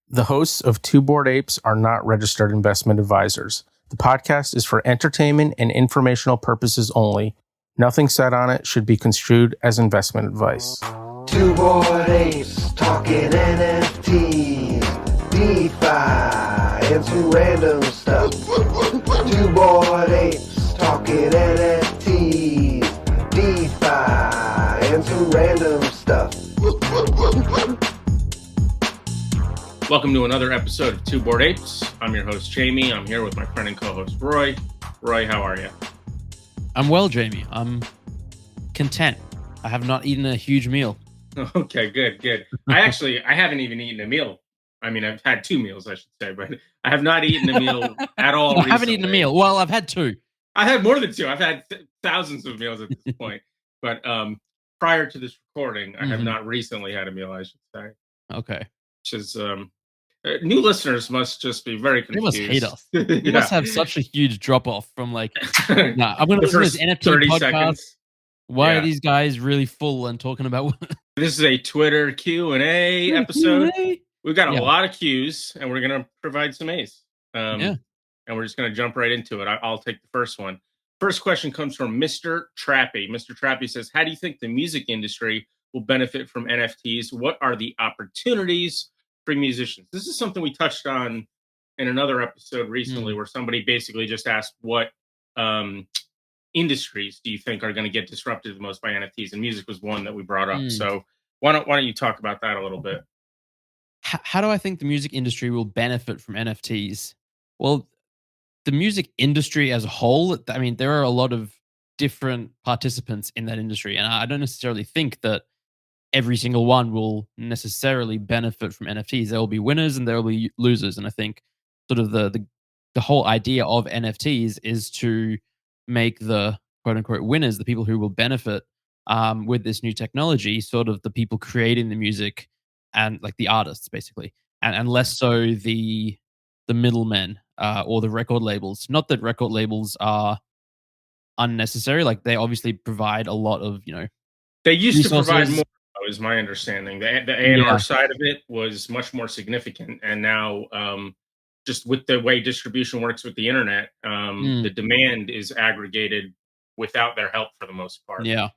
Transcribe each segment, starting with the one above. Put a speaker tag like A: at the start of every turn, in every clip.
A: The hosts of Two Bored Apes are not registered investment advisors. The podcast is for entertainment and informational purposes only. Nothing said on it should be construed as investment advice.
B: Two Bored Apes talking NFTs, DeFi, and some random stuff. Two Bored Apes talking NFTs, DeFi, and some random stuff.
A: Welcome to another episode of Two Bored Apes. I'm your host, Jamie. I'm here with my friend and co-host, Roy. Roy, how are you?
C: I'm well, Jamie. I'm content. I have not eaten a huge meal.
A: Okay, good. I haven't even eaten a meal. I mean, I've had two meals, I should say, but I have not eaten a meal at all recently.
C: I haven't eaten a meal. Well, I've had two.
A: I've had more than two. I've had thousands of meals at this point. But prior to this recording, I have not recently had a meal, I should say.
C: Okay.
A: Which is, new listeners must just be very confused.
C: They must hate us. You must have such a huge drop-off from like, nah, I'm going to listen to this NFT podcast. Seconds. Why are these guys really full and talking about...
A: This is a Twitter Q&A episode. We've got a lot of Qs, and we're going to provide some As. And we're just going to jump right into it. I'll take the first one. First question comes from Mr. Trappy. Mr. Trappy says, how do you think the music industry will benefit from NFTs? What are the opportunities for musicians? This is something we touched on in another episode recently where somebody basically just asked what industries do you think are going to get disrupted the most by NFTs, and music was one that we brought up. So why don't you talk about that a little bit?
C: How do I think the music industry will benefit from NFTs? Well, the music industry as a whole, I mean, there are a lot of different participants in that industry, and I don't necessarily think that every single one will necessarily benefit from NFTs. There will be winners and there will be losers, and I think sort of the whole idea of NFTs is to make the quote unquote winners, the people who will benefit with this new technology, sort of the people creating the music and like the artists basically, and less so the middlemen or the record labels. Not that record labels are unnecessary, like they obviously provide a lot of,
A: they used
C: resources.
A: To provide more, is my understanding. The A&R side of it was much more significant, and now just with the way distribution works with the internet, the demand is aggregated without their help for the most part.
C: Yeah.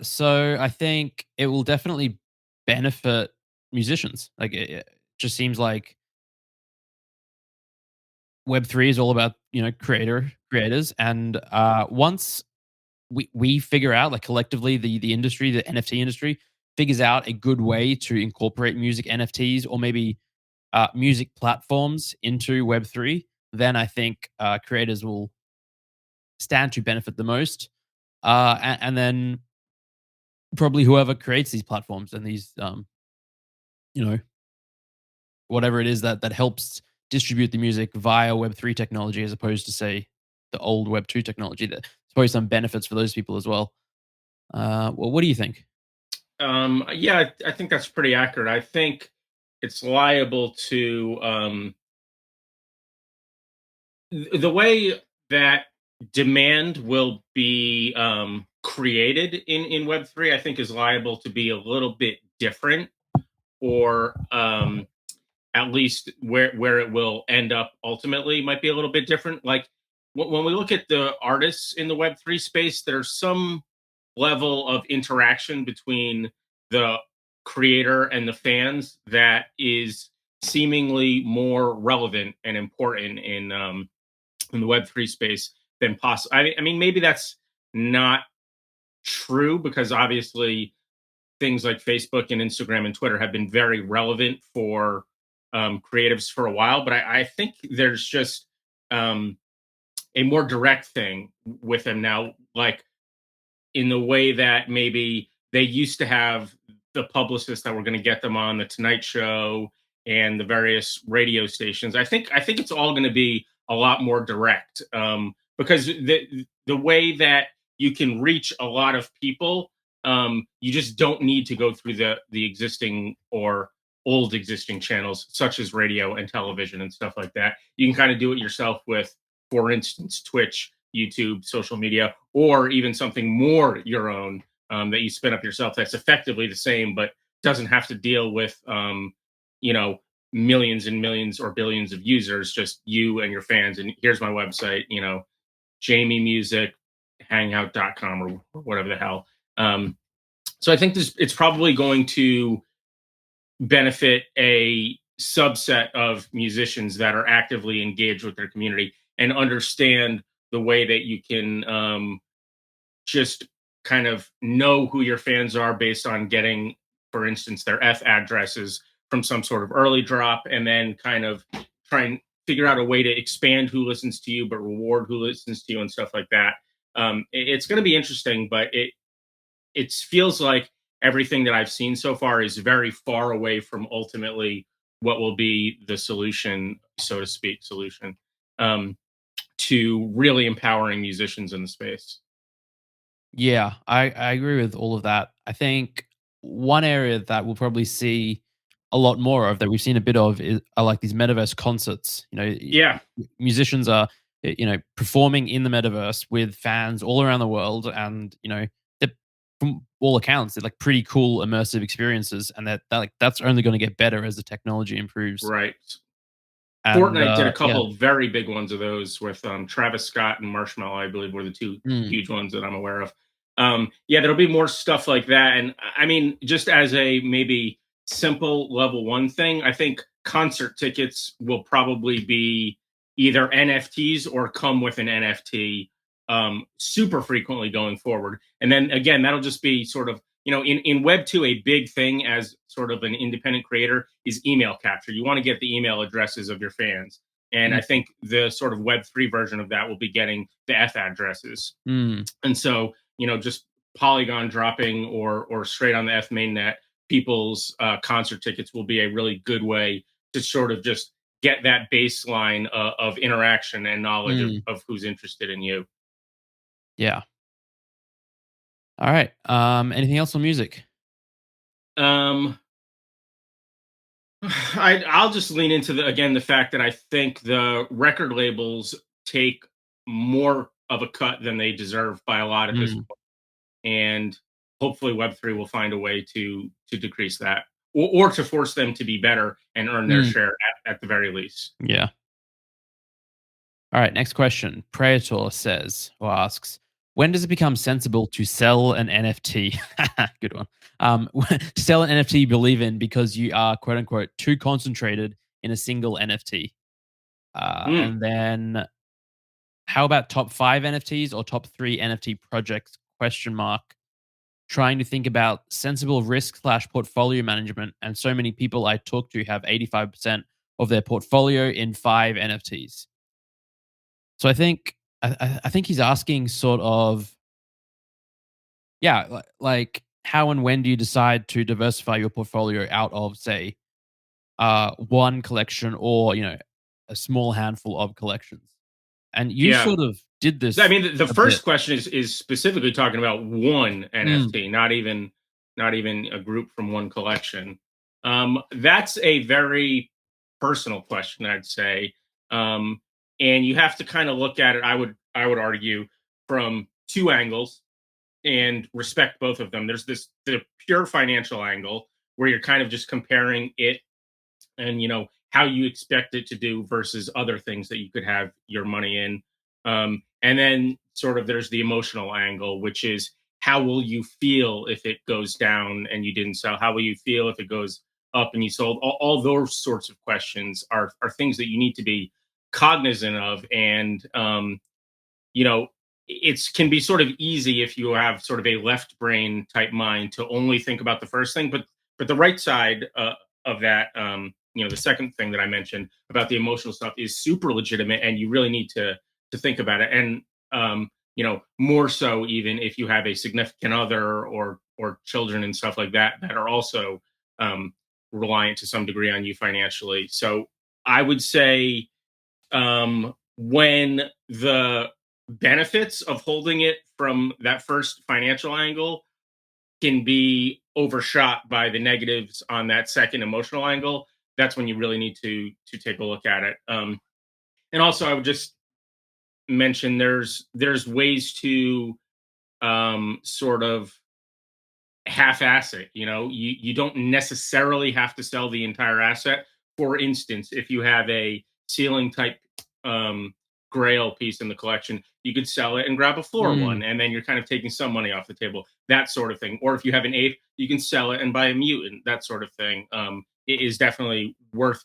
C: So I think it will definitely benefit musicians. Like it just seems like Web3 is all about, creators. And once we figure out, like collectively, the industry, the NFT industry figures out a good way to incorporate music NFTs or maybe music platforms into Web3, then I think creators will stand to benefit the most. And then probably whoever creates these platforms and these, whatever it is that helps distribute the music via Web3 technology as opposed to, say, the old Web2 technology. That suppose some benefits for those people as well. Well, what do you think?
A: I think that's pretty accurate. I think it's liable to the way that demand will be created in Web3, I think is liable to be a little bit different, or at least where it will end up ultimately might be a little bit different. Like when we look at the artists in the Web3 space, there's some level of interaction between the creator and the fans that is seemingly more relevant and important in the Web3 space than possible. I mean, maybe that's not true because obviously things like Facebook and Instagram and Twitter have been very relevant for creatives for a while, but I think there's just a more direct thing with them now, like in the way that maybe they used to have the publicists that were going to get them on the Tonight Show and the various radio stations. I think it's all going to be a lot more direct because the way that you can reach a lot of people, you just don't need to go through the existing or old existing channels such as radio and television and stuff like that. You can kind of do it yourself with, for instance, Twitch, YouTube, social media, or even something more your own that you spin up yourself that's effectively the same but doesn't have to deal with you know, millions and millions or billions of users, just you and your fans. And here's my website, Jamie Music, hangout.com or whatever the hell. So I think it's probably going to benefit a subset of musicians that are actively engaged with their community and understand the way that you can just kind of know who your fans are based on getting, for instance, their addresses from some sort of early drop, and then kind of try and figure out a way to expand who listens to you, but reward who listens to you and stuff like that. It's going to be interesting, but it feels like everything that I've seen so far is very far away from ultimately what will be the solution, so to speak, um, to really empowering musicians in the space.
C: Yeah, I agree with all of that. I think one area that we'll probably see a lot more of, that we've seen a bit of, are like these metaverse concerts.
A: Yeah,
C: Musicians are performing in the metaverse with fans all around the world, and they're, from all accounts, they're like pretty cool immersive experiences, and that's only going to get better as the technology improves.
A: right.
C: And
A: Fortnite did a
C: yeah,
A: couple very big ones of those with Travis Scott and Marshmallow, I believe, were the two
C: mm,
A: huge ones that I'm aware of. Yeah, there'll be more stuff like that. And I mean, just as a maybe simple level one thing, I think concert tickets will probably be either NFTs or come with an NFT super frequently going forward. And then again, that'll just be sort of, in Web 2, a big thing as sort of an independent creator is email capture. You want to get the email addresses of your fans. And I
C: mm,
A: think the sort of Web3 version of that will be getting the addresses.
C: mm,
A: And so, just Polygon dropping or straight on the mainnet, people's concert tickets will be a really good way to sort of just get that baseline of interaction and knowledge of,
C: mm,
A: of who's interested in you.
C: yeah. All right. Anything else on music?
A: Um, I'll just lean into the fact that I think the record labels take more of a cut than they deserve by a lot at this
C: Mm,
A: point, and hopefully Web3 will find a way to decrease that, or to force them to be better and earn their
C: mm,
A: share at the very least.
C: yeah. All right, next question. Praetor says or asks, when does it become sensible to sell an NFT? Good one. To sell an NFT you believe in because you are quote unquote too concentrated in a single NFT.
A: Mm,
C: And then how about top 5 NFTs or top 3 NFT projects? Question mark. Trying to think about sensible risk slash portfolio management. And so many people I talk to have 85% of their portfolio in 5 NFTs. So I think he's asking sort of, yeah, like how and when do you decide to diversify your portfolio out of, say, one collection, or a small handful of collections? And you
A: yeah.
C: sort of did
A: I
C: this
A: mean, the
C: a bit.
A: first question is specifically talking about one
C: Mm,
A: NFT, not even a group from one collection. That's a very personal question, I'd say, um, and you have to kind of look at it. I would argue from two angles and respect both of them. There's the pure financial angle where you're kind of just comparing it and how you expect it to do versus other things that you could have your money in, and then sort of there's the emotional angle, which is how will you feel if it goes down and you didn't sell, how will you feel if it goes up and you sold. All those sorts of questions are things that you need to be cognizant of. And you know, it's can be sort of easy if you have sort of a left brain type mind to only think about the first thing, but the right side of that, the second thing that I mentioned about the emotional stuff is super legitimate, and you really need to think about it, and more so even if you have a significant other or children and stuff like that are also um, reliant to some degree on you financially. So I would say when the benefits of holding it from that first financial angle can be overshot by the negatives on that second emotional angle, that's when you really need to take a look at it. And also, I would just mention there's ways to sort of half-ass it. You don't necessarily have to sell the entire asset. For instance, if you have a ceiling type um, grail piece in the collection, you could sell it and grab a floor
C: Mm,
A: one, and then you're kind of taking some money off the table. That sort of thing. Or if you have an ape, you can sell it and buy a mutant. That sort of thing. It is definitely worth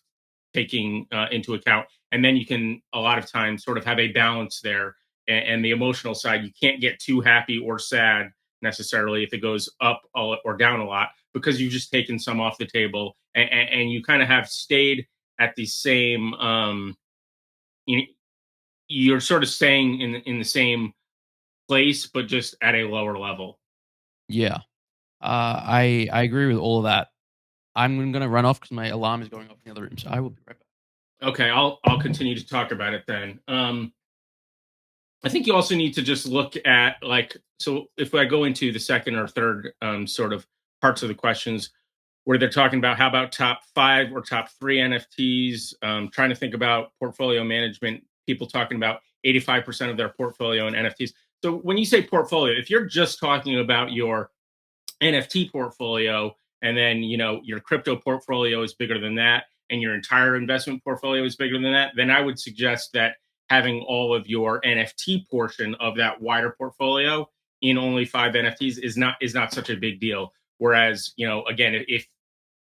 A: taking into account. And then you can a lot of times sort of have a balance there. And the emotional side, you can't get too happy or sad necessarily if it goes up or down a lot, because you've just taken some off the table, and you kind of have stayed at the same you, you're sort of staying in the same place, but just at a lower level.
C: yeah. I agree with all of that. I'm gonna run off because my alarm is going off in the other room, so I will be right back.
A: Okay, I'll continue to talk about it then. I think you also need to just look at, like, so if I go into the second or third sort of parts of the questions where they're talking about how about top five or top three NFTs, trying to think about portfolio management, people talking about 85% of their portfolio in NFTs. So when you say portfolio, if you're just talking about your NFT portfolio, and then your crypto portfolio is bigger than that, and your entire investment portfolio is bigger than that, then I would suggest that having all of your NFT portion of that wider portfolio in only five NFTs is not such a big deal. Whereas, again, if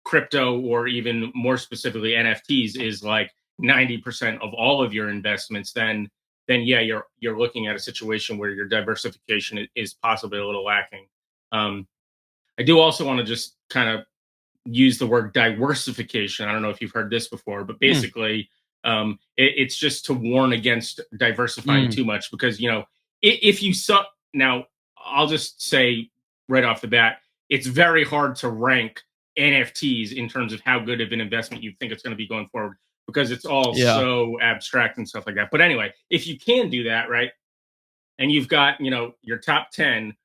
A: crypto, or even more specifically NFTs, is like 90% of all of your investments, then yeah, you're looking at a situation where your diversification is possibly a little lacking. Um, I do also want to just kind of use the word diversification. I don't know if you've heard this before, but
C: Mm,
A: basically, it's just to warn against diversifying
C: mm,
A: too much, because if you suck now, I'll just say right off the bat, it's very hard to rank NFTs in terms of how good of an investment you think it's going to be going forward, because it's all
C: yeah.
A: so abstract and stuff like that. But anyway, if you can do that right, and you've got your top 10,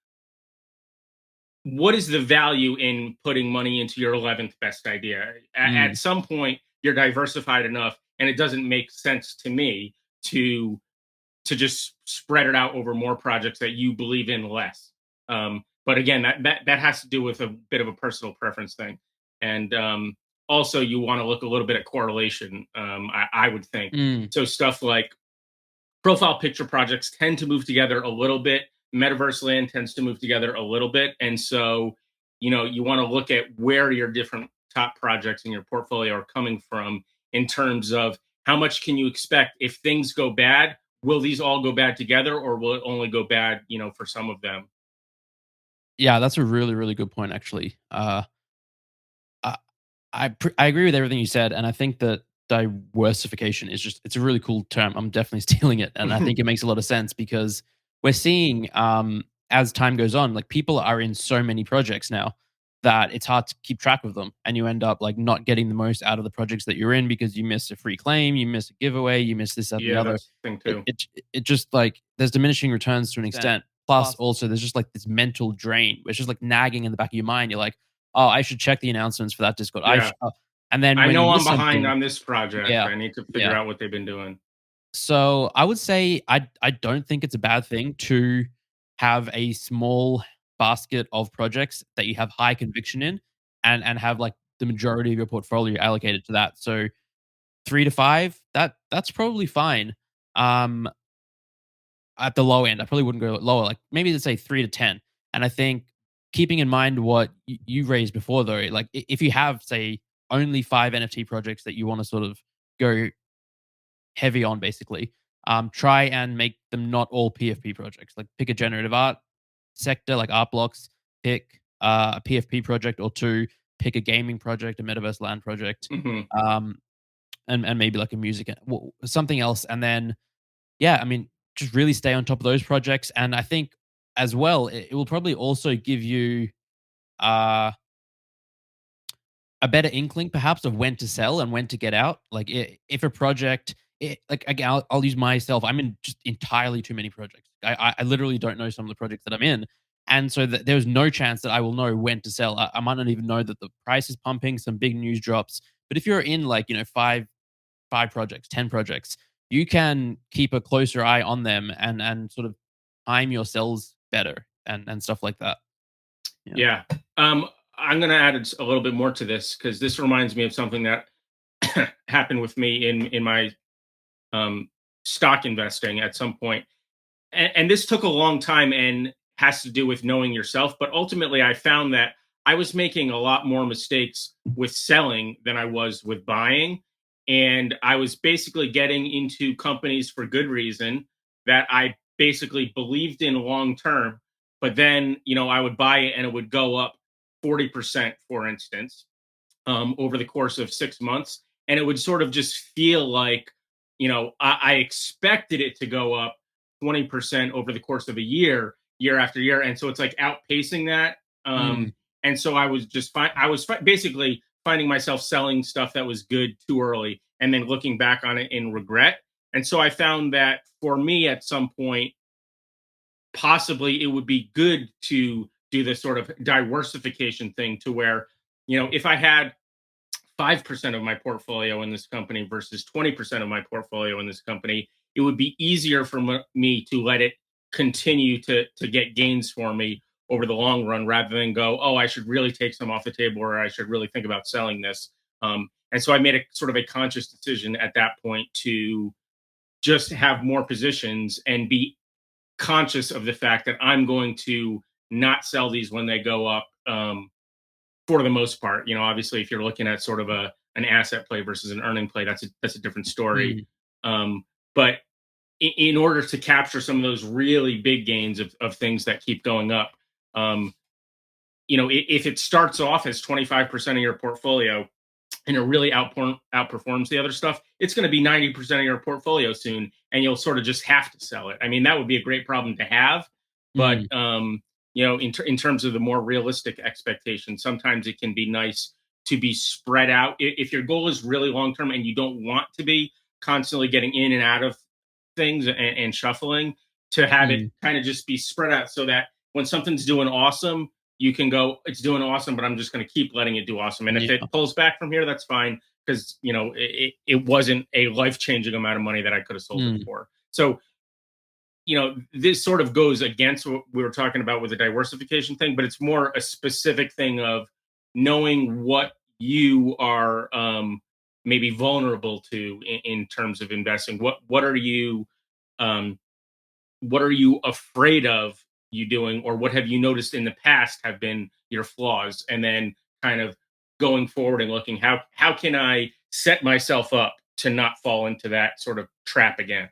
A: what is the value in putting money into your 11th best idea? At
C: Mm,
A: some point, you're diversified enough, and it doesn't make sense to me to just spread it out over more projects that you believe in less. But again, that has to do with a bit of a personal preference thing, and also you want to look a little bit at correlation. I would think
C: mm.
A: so. Stuff like profile picture projects tend to move together a little bit. Metaverse land tends to move together a little bit. And so, you want to look at where your different top projects in your portfolio are coming from, in terms of how much can you expect if things go bad? Will these all go bad together, or will it only go bad, for some of them?
C: Yeah, that's a really, really good point, actually. I I agree with everything you said, and I think that diversification is just it's a really cool term. I'm definitely stealing it, and I think it makes a lot of sense because we're seeing as time goes on, like people are in so many projects now that it's hard to keep track of them, and you end up like not getting the most out of the projects that you're in because you miss a free claim, you miss a giveaway, you miss this, that, and the
A: Yeah,
C: other.
A: that's the thing
C: It
A: too.
C: it it just like there's diminishing returns to an extent. Plus, also there's just like this mental drain, which is like nagging in the back of your mind. You're like, oh, I should check the announcements for that Discord.
A: Yeah.
C: And then
A: I
C: when you
A: know I'm
C: miss
A: behind
C: something,
A: on this project.
C: yeah,
A: I need to figure
C: yeah.
A: out what they've been doing.
C: So I would say I don't think it's a bad thing to have a small basket of projects that you have high conviction in, and have like the majority of your portfolio allocated to that. So 3 to 5, that's probably fine. Um, at the low end, I probably wouldn't go lower, like, maybe let's say 3 to 10, and I think keeping in mind what you raised before, though, like, if you have, say, only 5 NFT projects that you wanna sort of go heavy on, basically, try and make them not all PFP projects, like, pick a generative art sector, like art blocks, pick, a PFP project or 2, pick a gaming project, a metaverse land project,
A: Hmm.
C: um, and maybe, like, a music something else, and then yeah, I mean, just really stay on top of those projects. And I think as well, it will probably also give you uh, a better inkling, perhaps, of when to sell and when to get out. Like, if a project, like again, I'll use myself. I'm in just entirely too many projects. I literally don't know some of the projects that I'm in, and so there's no chance that I will know when to sell. I might not even know that the price is pumping. Some big news drops. But if you're in like five projects, 10 projects, you can keep a closer eye on them and sort of time your cells better and stuff like that. Yeah.
A: Yeah. I'm going to add a little bit more to this because this reminds me of something that happened with me in my um, stock investing at some point. And this took a long time and has to do with knowing yourself. But ultimately, I found that I was making a lot more mistakes with selling than I was with buying. And I was basically getting into companies for good reason that I basically believed in long term. But then, I would buy it and it would go up 40%, for instance, over the course of 6 months. And it would sort of just feel like, I expected it to go up 20% over the course of a year after year. And so it's like outpacing that.
C: Mm,
A: And so I was just fine. Basically finding myself selling stuff that was good too early and then looking back on it in regret. And so I found that for me at some point, possibly it would be good to do this sort of diversification thing to where, if I had 5% of my portfolio in this company versus 20% of my portfolio in this company, it would be easier for me to let it continue to get gains for me over the long run rather than go, oh, I should really take some off the table or I should really think about selling this. And so I made a sort of a conscious decision at that point to just have more positions and be conscious of the fact that I'm going to not sell these when they go up. For the most part, obviously, if you're looking at sort of an asset play versus an earning play, that's a different story.
C: mm,
A: But in order to capture some of those really big gains of things that keep going up, um, if it starts off as 25% of your portfolio and it really outperforms the other stuff, it's going to be 90% of your portfolio soon, and you'll sort of just have to sell it. I mean, that would be a great problem to have, but
C: mm,
A: in terms of the more realistic expectation, sometimes it can be nice to be spread out. If your goal is really long term and you don't want to be constantly getting in and out of things and shuffling, to have it
C: mm.
A: kind of just be spread out so that when something's doing awesome, you can go, it's doing awesome, but I'm just going to keep letting it do awesome. And if
C: Yeah.
A: it pulls back from here, that's fine because it wasn't a life changing amount of money that I could have sold it
C: Mm,
A: for. So this sort of goes against what we were talking about with the diversification thing, but it's more a specific thing of knowing what you are maybe vulnerable to in terms of investing. Um, what are you afraid of you doing, or what have you noticed in the past have been your flaws, and then kind of going forward and looking how can I set myself up to not fall into that sort of trap again.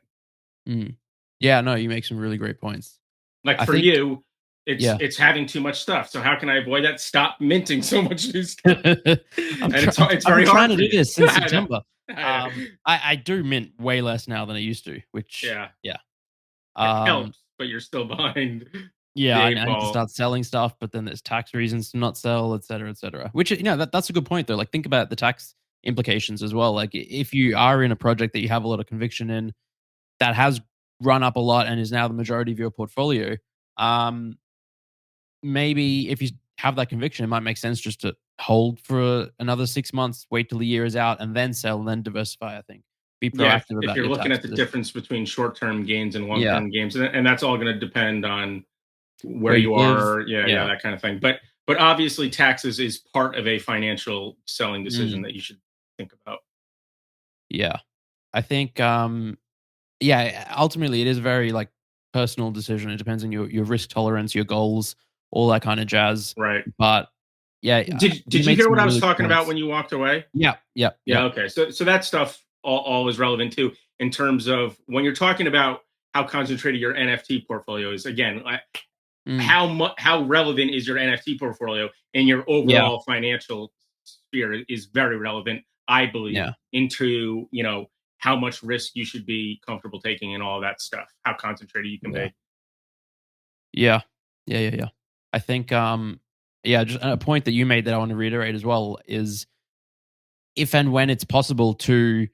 C: mm. Yeah, no, you make some really great points.
A: Like
C: I
A: for
C: think
A: you, it's
C: yeah.
A: it's having too much stuff. So how can I avoid that? Stop minting so much new stuff.
C: I'm
A: And
C: try
A: it's
C: I've
A: very
C: been trying
A: hard
C: to
A: for
C: do
A: you.
C: this since
A: I know.
C: September.
A: I know.
C: I do mint way less now than I used to, which
A: Yeah,
C: yeah.
A: it
C: Um,
A: helps, but you're still behind
C: yeah,
A: the
C: I
A: eight
C: I need to
A: ball.
C: start selling stuff, but then there's tax reasons to not sell, et cetera, which, that's a good point though. Like, think about the tax implications as well. Like, if you are in a project that you have a lot of conviction in, that has run up a lot and is now the majority of your portfolio, um, maybe if you have that conviction, it might make sense just to hold for another 6 months, wait till the year is out, and then sell, and then diversify, I think. Be
A: Yeah,
C: proactive
A: if
C: about
A: you're
C: your
A: looking
C: tax
A: at the
C: position.
A: difference between short-term gains and
C: Yeah.
A: long-term gains, and that's all going to depend on where
C: Where you
A: you
C: live.
A: are. Yeah,
C: Yeah.
A: that kind of thing. But obviously, taxes is part of a financial selling decision
C: Mm.
A: that you should think about.
C: Yeah. I think, yeah, ultimately, it is a very, like, personal decision. It depends on your risk tolerance, your goals, all that kinda jazz.
A: Right.
C: But, yeah,
A: Did
C: you
A: you
C: made
A: hear
C: some
A: what I was
C: really good
A: talking about
C: points.
A: when you walked away?
C: Yeah. Yep.
A: Yeah,
C: Yep.
A: okay. So that stuff all is relevant too in terms of when you're talking about how concentrated your NFT portfolio is. Again,
C: Mm.
A: how relevant is your NFT portfolio in your
C: Yeah.
A: overall financial sphere is very relevant, I believe,
C: Yeah.
A: into how much risk you should be comfortable taking and all of that stuff. How concentrated you can
C: Yeah.
A: be.
C: Yeah. Yeah. I think, yeah, just a point that you made that I want to reiterate as well is if and when it's possible to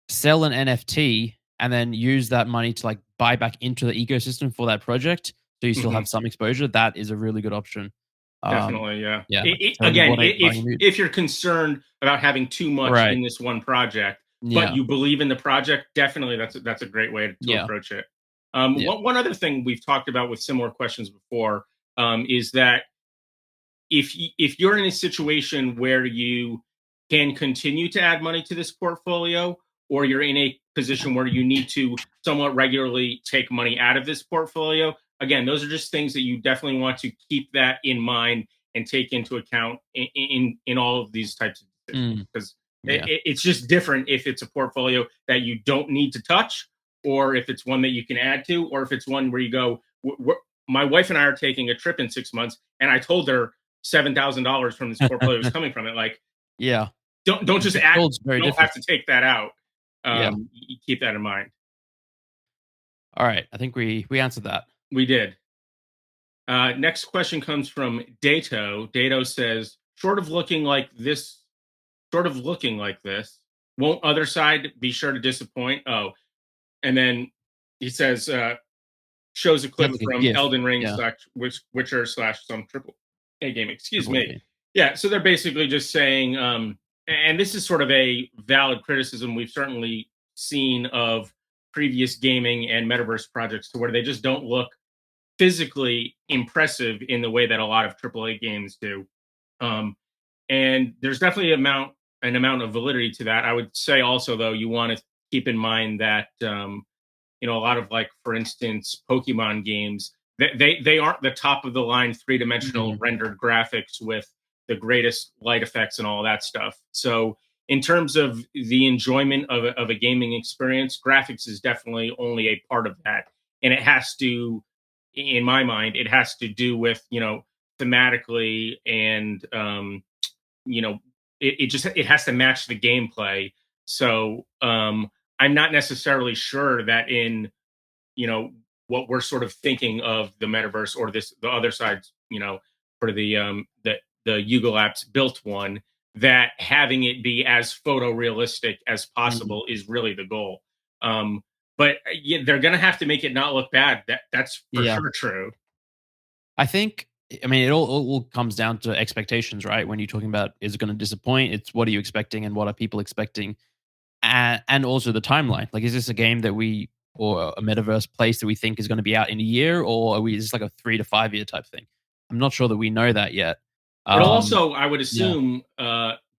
C: sell an NFT and then use that money to like buy back into the ecosystem for that project, so you still
A: Mhm.
C: have some exposure, that is a really good option.
A: Definitely, yeah.
C: Yeah, like Two
A: Again,
C: Bored Apes buying a mute.
A: if you're concerned about having too much
C: Right.
A: in this one project, but
C: Yeah.
A: you believe in the project, definitely that's a great way to
C: Yeah.
A: approach it.
C: Yeah.
A: One other thing we've talked about with similar questions before is that if you're in a situation where you can continue to add money to this portfolio, or you're in a position where you need to somewhat regularly take money out of this portfolio, again, those are just things that you definitely want to keep that in mind and take into account in all of these types of decisions,
C: Mm,
A: because
C: yeah.
A: it's just different if it's a portfolio that you don't need to touch, or if it's one that you can add to, or if it's one where you go, my wife and I are taking a trip in 6 months, and I told her $7,000 from this portfolio is coming from it. Like,
C: Yeah.
A: don't just
C: The
A: add.
C: world's very
A: You don't have
C: different.
A: to take that out.
C: Yeah.
A: Keep that in mind.
C: All right. I think we answered that.
A: We did. Next question comes from Dato. Dato says, Short of looking like this, won't other side be sure to disappoint? Oh, and then he says, shows a
C: You
A: clip
C: have like a
A: from
C: GIF.
A: Elden Ring
C: Yeah.
A: slash Witcher slash some triple A game. Excuse
C: Triple A
A: me.
C: game.
A: Yeah, so they're basically just saying, and this is sort of a valid criticism we've certainly seen of previous gaming and metaverse projects, to where they just don't look physically impressive in the way that a lot of triple A games do. Um, and there's definitely an amount of validity to that. I would say also, though, you want to keep in mind that a lot of, like, for instance, Pokemon games, they aren't the top of the line three-dimensional
C: Mm,
A: rendered graphics with the greatest light effects and all that stuff. So in terms of the enjoyment of a gaming experience, graphics is definitely only a part of that. And it has to, in my mind, it has to do with, thematically, and you know it has to match the gameplay. So I'm not necessarily sure that in, you know what we're sort of thinking of the metaverse, or the other side's, for the Yugo Labs built one, that having it be as photorealistic as
C: mm,
A: possible is really the goal. um but yeah, they're gonna have to make it not look bad. That's for
C: yeah.
A: sure true.
C: I think I mean, it all comes down to expectations, right? When you're talking about is it gonna disappoint, it's what are you expecting and what are people expecting? And also the timeline. Like, is this a game that we or a metaverse place that we think is gonna be out in a year, or are we is this like a 3 to 5 year type thing? I'm not sure that we know that yet.
A: It'll
C: Um,
A: also, I would
C: yeah.
A: assume,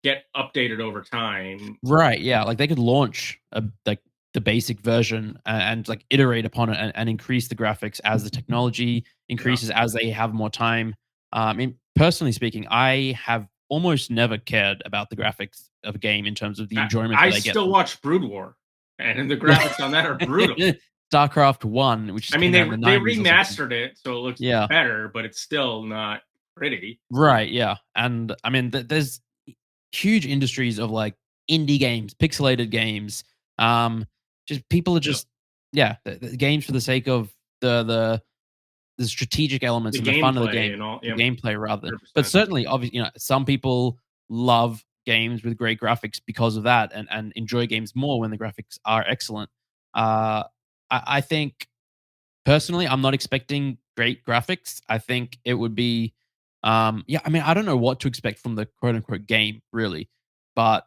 A: get updated over time.
C: Right, yeah, like, they could launch the basic version and, like, iterate upon it and increase the graphics as the technology
A: Yeah.
C: increases, as they have more time. I mean, personally speaking, I have almost never cared about the graphics of a game in terms of the
A: I
C: enjoyment
A: I
C: that I get
A: still
C: from
A: watch Brood War, and the graphics on that are brutal.
C: StarCraft 1, which
A: I
C: just
A: mean,
C: came out in the
A: they
C: '90s or something.
A: remastered it, so it looks
C: Yeah.
A: better, but it's still not pretty.
C: Right, yeah, and, I mean, there's huge industries of, like, indie games, pixelated games, um, just people are
A: Yep.
C: just yeah, the games for the sake of the the strategic elements
A: The
C: and the fun of the
A: gameplay
C: game,
A: and all,
C: the
A: yeah,
C: gameplay rather than but
A: 100%.
C: certainly, obviously, some people love games with great graphics because of that and enjoy games more when the graphics are excellent. Uh, I think personally, I'm not expecting great graphics. I think it would be, yeah. I mean, I don't know what to expect from the quote unquote game, really, but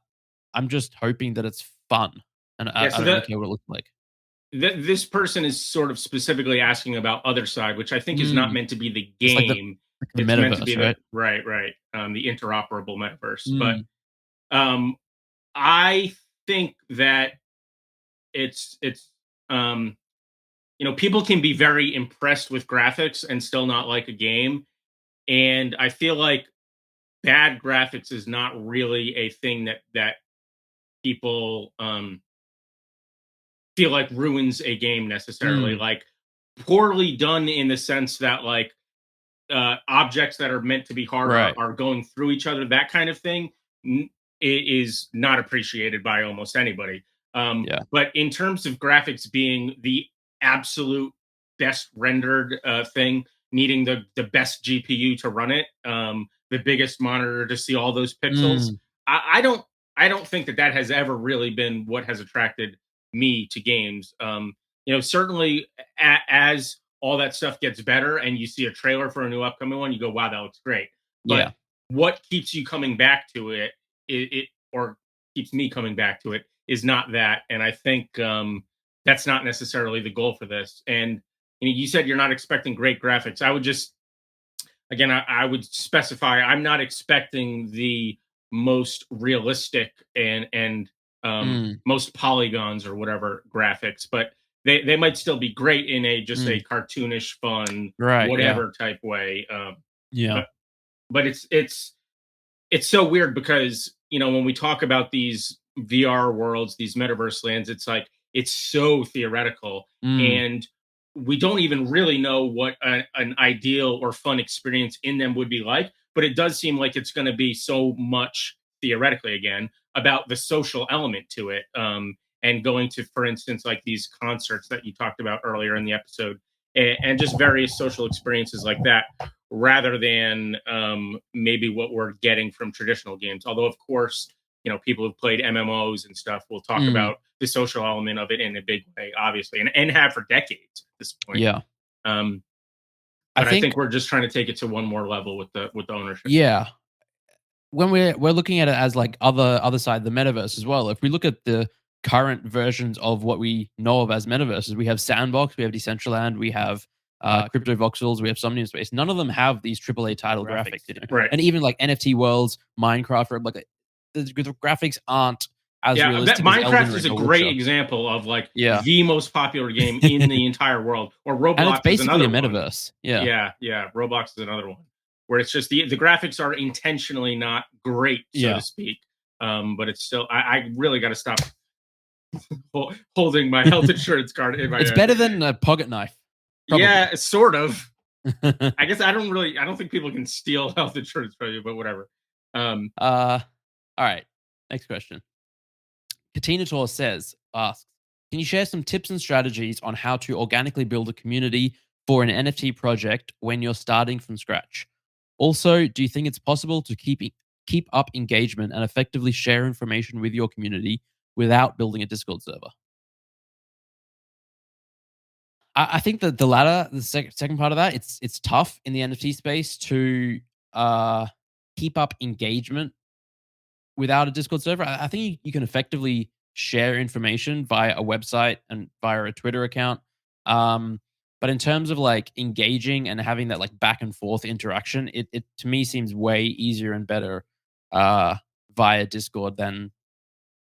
C: I'm just hoping that it's fun, and
A: Yeah,
C: I
A: so
C: don't really care what it looks like.
A: this person is sort of specifically asking about Other Side, which I think is not
C: Mm,
A: meant to be the
C: it's
A: game.
C: like the
A: It's meant to be
C: metaverse,
A: the
C: right?
A: right, the interoperable metaverse. But
C: Mm,
A: um, I think that it's um, people can be very impressed with graphics and still not like a game, and I feel like bad graphics is not really a thing that people feel like ruins a game necessarily.
C: mm,
A: Like, poorly done in the sense that, like, objects that are meant to be hard are,
C: right.
A: are going through each other, that kind of thing, is not appreciated by almost anybody.
C: Yeah.
A: But in terms of graphics being the absolute best rendered thing, needing the best GPU to run it, the biggest monitor to see all those pixels,
C: Mm,
A: I don't think that has ever really been what has attracted me to games. Certainly, as all that stuff gets better and you see a trailer for a new upcoming one, you go, wow, that looks great. But
C: yeah.
A: what keeps you coming back to it, or keeps me coming back to it, is not that. And I think that's not necessarily the goal for this. And you said you're not expecting great graphics. again, I would specify I'm not expecting the most realistic and
C: Mm,
A: most polygons or whatever graphics, but they might still be great in a just a
C: mm.
A: cartoonish, fun,
C: Right. Yeah.
A: whatever type way.
C: Yeah.
A: But but it's so weird because when we talk about these VR worlds, these metaverse lands, it's like it's so theoretical,
C: Mm,
A: and we don't even really know what an ideal or fun experience in them would be like. But it does seem like it's going to be so much theoretically again about the social element to it, and going to, for instance, like these concerts that you talked about earlier in the episode, and just various social experiences like that rather than maybe what we're getting from traditional games. Although, of course, people who've played MMOs and stuff will talk
C: mm.
A: about the social element of it in a big way, obviously, and have for decades at this point.
C: Yeah.
A: Um,
C: I
A: but I
C: think.
A: think we're just trying to take it to one more level with the ownership.
C: Yeah. When we're looking at it as like other side of the metaverse as well. If we look at the current versions of what we know of as metaverses, we have Sandbox, we have Decentraland, we have Crypto Voxels, we have Somnium Space. None of them have these AAA title graphics,
A: Right.
C: and even like NFT worlds, Minecraft, or like the graphics aren't as
A: Yeah, that
C: realistic as Elden
A: Minecraft is
C: Ring
A: a
C: or
A: great
C: Witcher.
A: example of like
C: Yeah,
A: the most popular game in the entire world. Or
C: and it's
A: Roblox is
C: basically a
A: another one.
C: metaverse. Yeah,
A: Yeah, yeah. Roblox is another one where it's just the graphics are intentionally not great, so to
C: yeah.
A: speak. But it's still I really got to stop holding my health insurance card in my
C: It's
A: hand.
C: better than a pocket knife, probably.
A: Yeah, sort of. I guess I don't think people can steal health insurance from you, but whatever. Um,
C: All right. Next question. Katina Tor asks, can you share some tips and strategies on how to organically build a community for an NFT project when you're starting from scratch? Also, do you think it's possible to keep up engagement and effectively share information with your community without building a Discord server? I think that the latter, the second part of that, it's tough in the NFT space to uh, keep up engagement without a Discord server. I think you can effectively share information via a website and via a Twitter account. But in terms of like engaging and having that like back and forth interaction, it to me seems way easier and better uh, via Discord than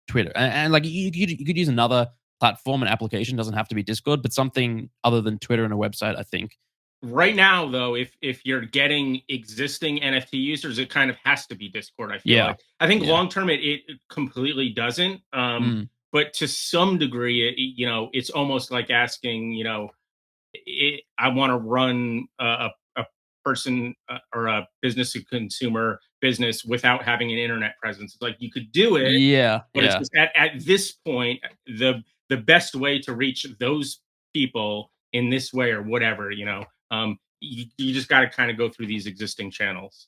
C: Twitter. And like you could use another platform and application. Doesn't have to be Discord, but something other than Twitter and a website. I think.
A: right now, though, if you're getting existing NFT users, it kind of has to be Discord. I feel
C: Yeah.
A: like I think
C: Yeah.
A: long term it completely doesn't.
C: Mm.
A: But to some degree, it's almost like asking, I want to run a person or a business to consumer business without having an internet presence. It's like you could do it,
C: Yeah.
A: but it's
C: Yeah.
A: just at this point, the best way to reach those people in this way or whatever, you just got to kind of go through these existing channels.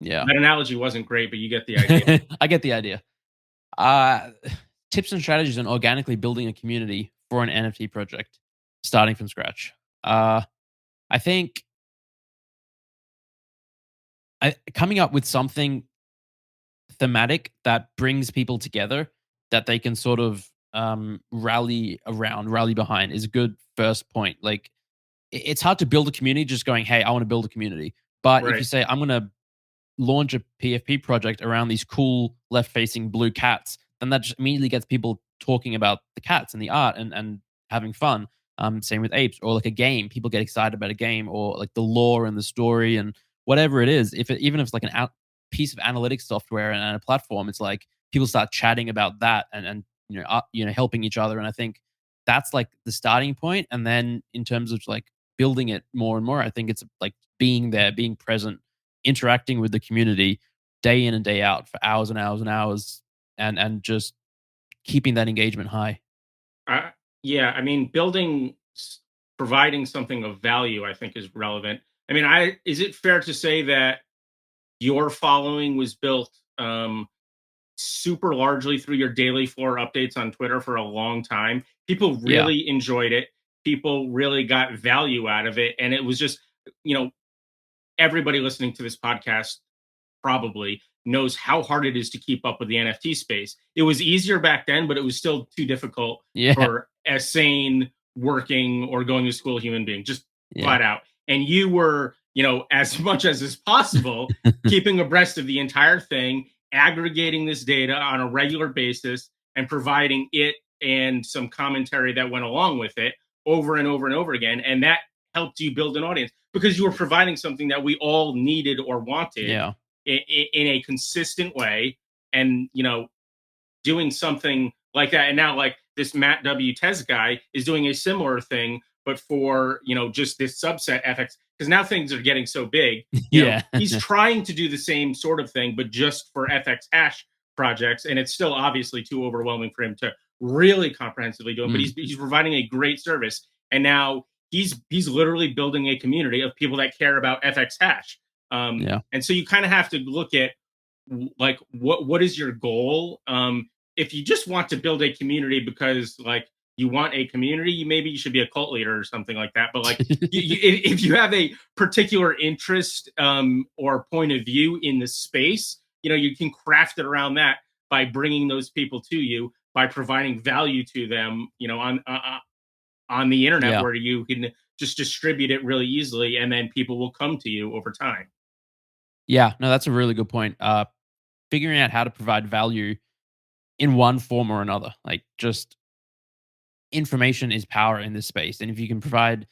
C: Yeah.
A: That analogy wasn't great, but you get the idea.
C: I get the idea. Uh, tips and strategies on organically building a community for an NFT project starting from scratch. I think coming up with something thematic that brings people together that they can sort of rally around, rally behind is a good first point. Like it's hard to build a community just going, hey, I want to build a community. But if you
A: Right.
C: say, I'm going to launch a PFP project around these cool left facing blue cats, then that just immediately gets people talking about the cats and the art and having fun. Same with apes or like a game. People get excited about a game or like the lore and the story and whatever it is. Even if it's like piece of analytics software and a platform, it's like people start chatting about that and helping each other. And I think that's like the starting point. And then in terms of like building it more and more, I think it's like being there, being present, interacting with the community day in and day out for hours and hours and hours and just keeping that engagement high.
A: Uh, yeah, I mean, providing something of value, I think, is relevant. I mean, I is it fair to say that your following was built super largely through your daily floor updates on Twitter for a long time? People
C: Yeah.
A: really enjoyed it. People really got value out of it, and it was just, you know, everybody listening to this podcast probably knows how hard it is to keep up with the NFT space. It was easier back then, but it was still too difficult
C: Yeah.
A: for a sane, working, or going to school human being, just
C: Yeah.
A: flat out. And you were as much as is possible, keeping abreast of the entire thing, aggregating this data on a regular basis, and providing it and some commentary that went along with it over and over and over again. And that helped you build an audience because you were providing something that we all needed or wanted
C: Yeah.
A: in a consistent way. And, doing something like that. And now, like, this Matt W. Tez guy is doing a similar thing, but for, just this subset FX, because now things are getting so big.
C: Yeah.
A: He's trying to do the same sort of thing, but just for FX hash projects. And it's still obviously too overwhelming for him to really comprehensively do it, but he's providing a great service. And now he's literally building a community of people that care about FX hash.
C: Yeah.
A: And so you kind of have to look at, like, what is your goal? If you just want to build a community because, like, you want a community, maybe you should be a cult leader or something like that. But, like, if you have a particular interest or point of view in the space, you can craft it around that by bringing those people to you, by providing value to them, on the internet,
C: Yeah.
A: where you can just distribute it really easily, and then people will come to you over time.
C: Yeah. No, that's a really good point. Figuring out how to provide value in one form or another, like, just information is power in this space. And if you can provide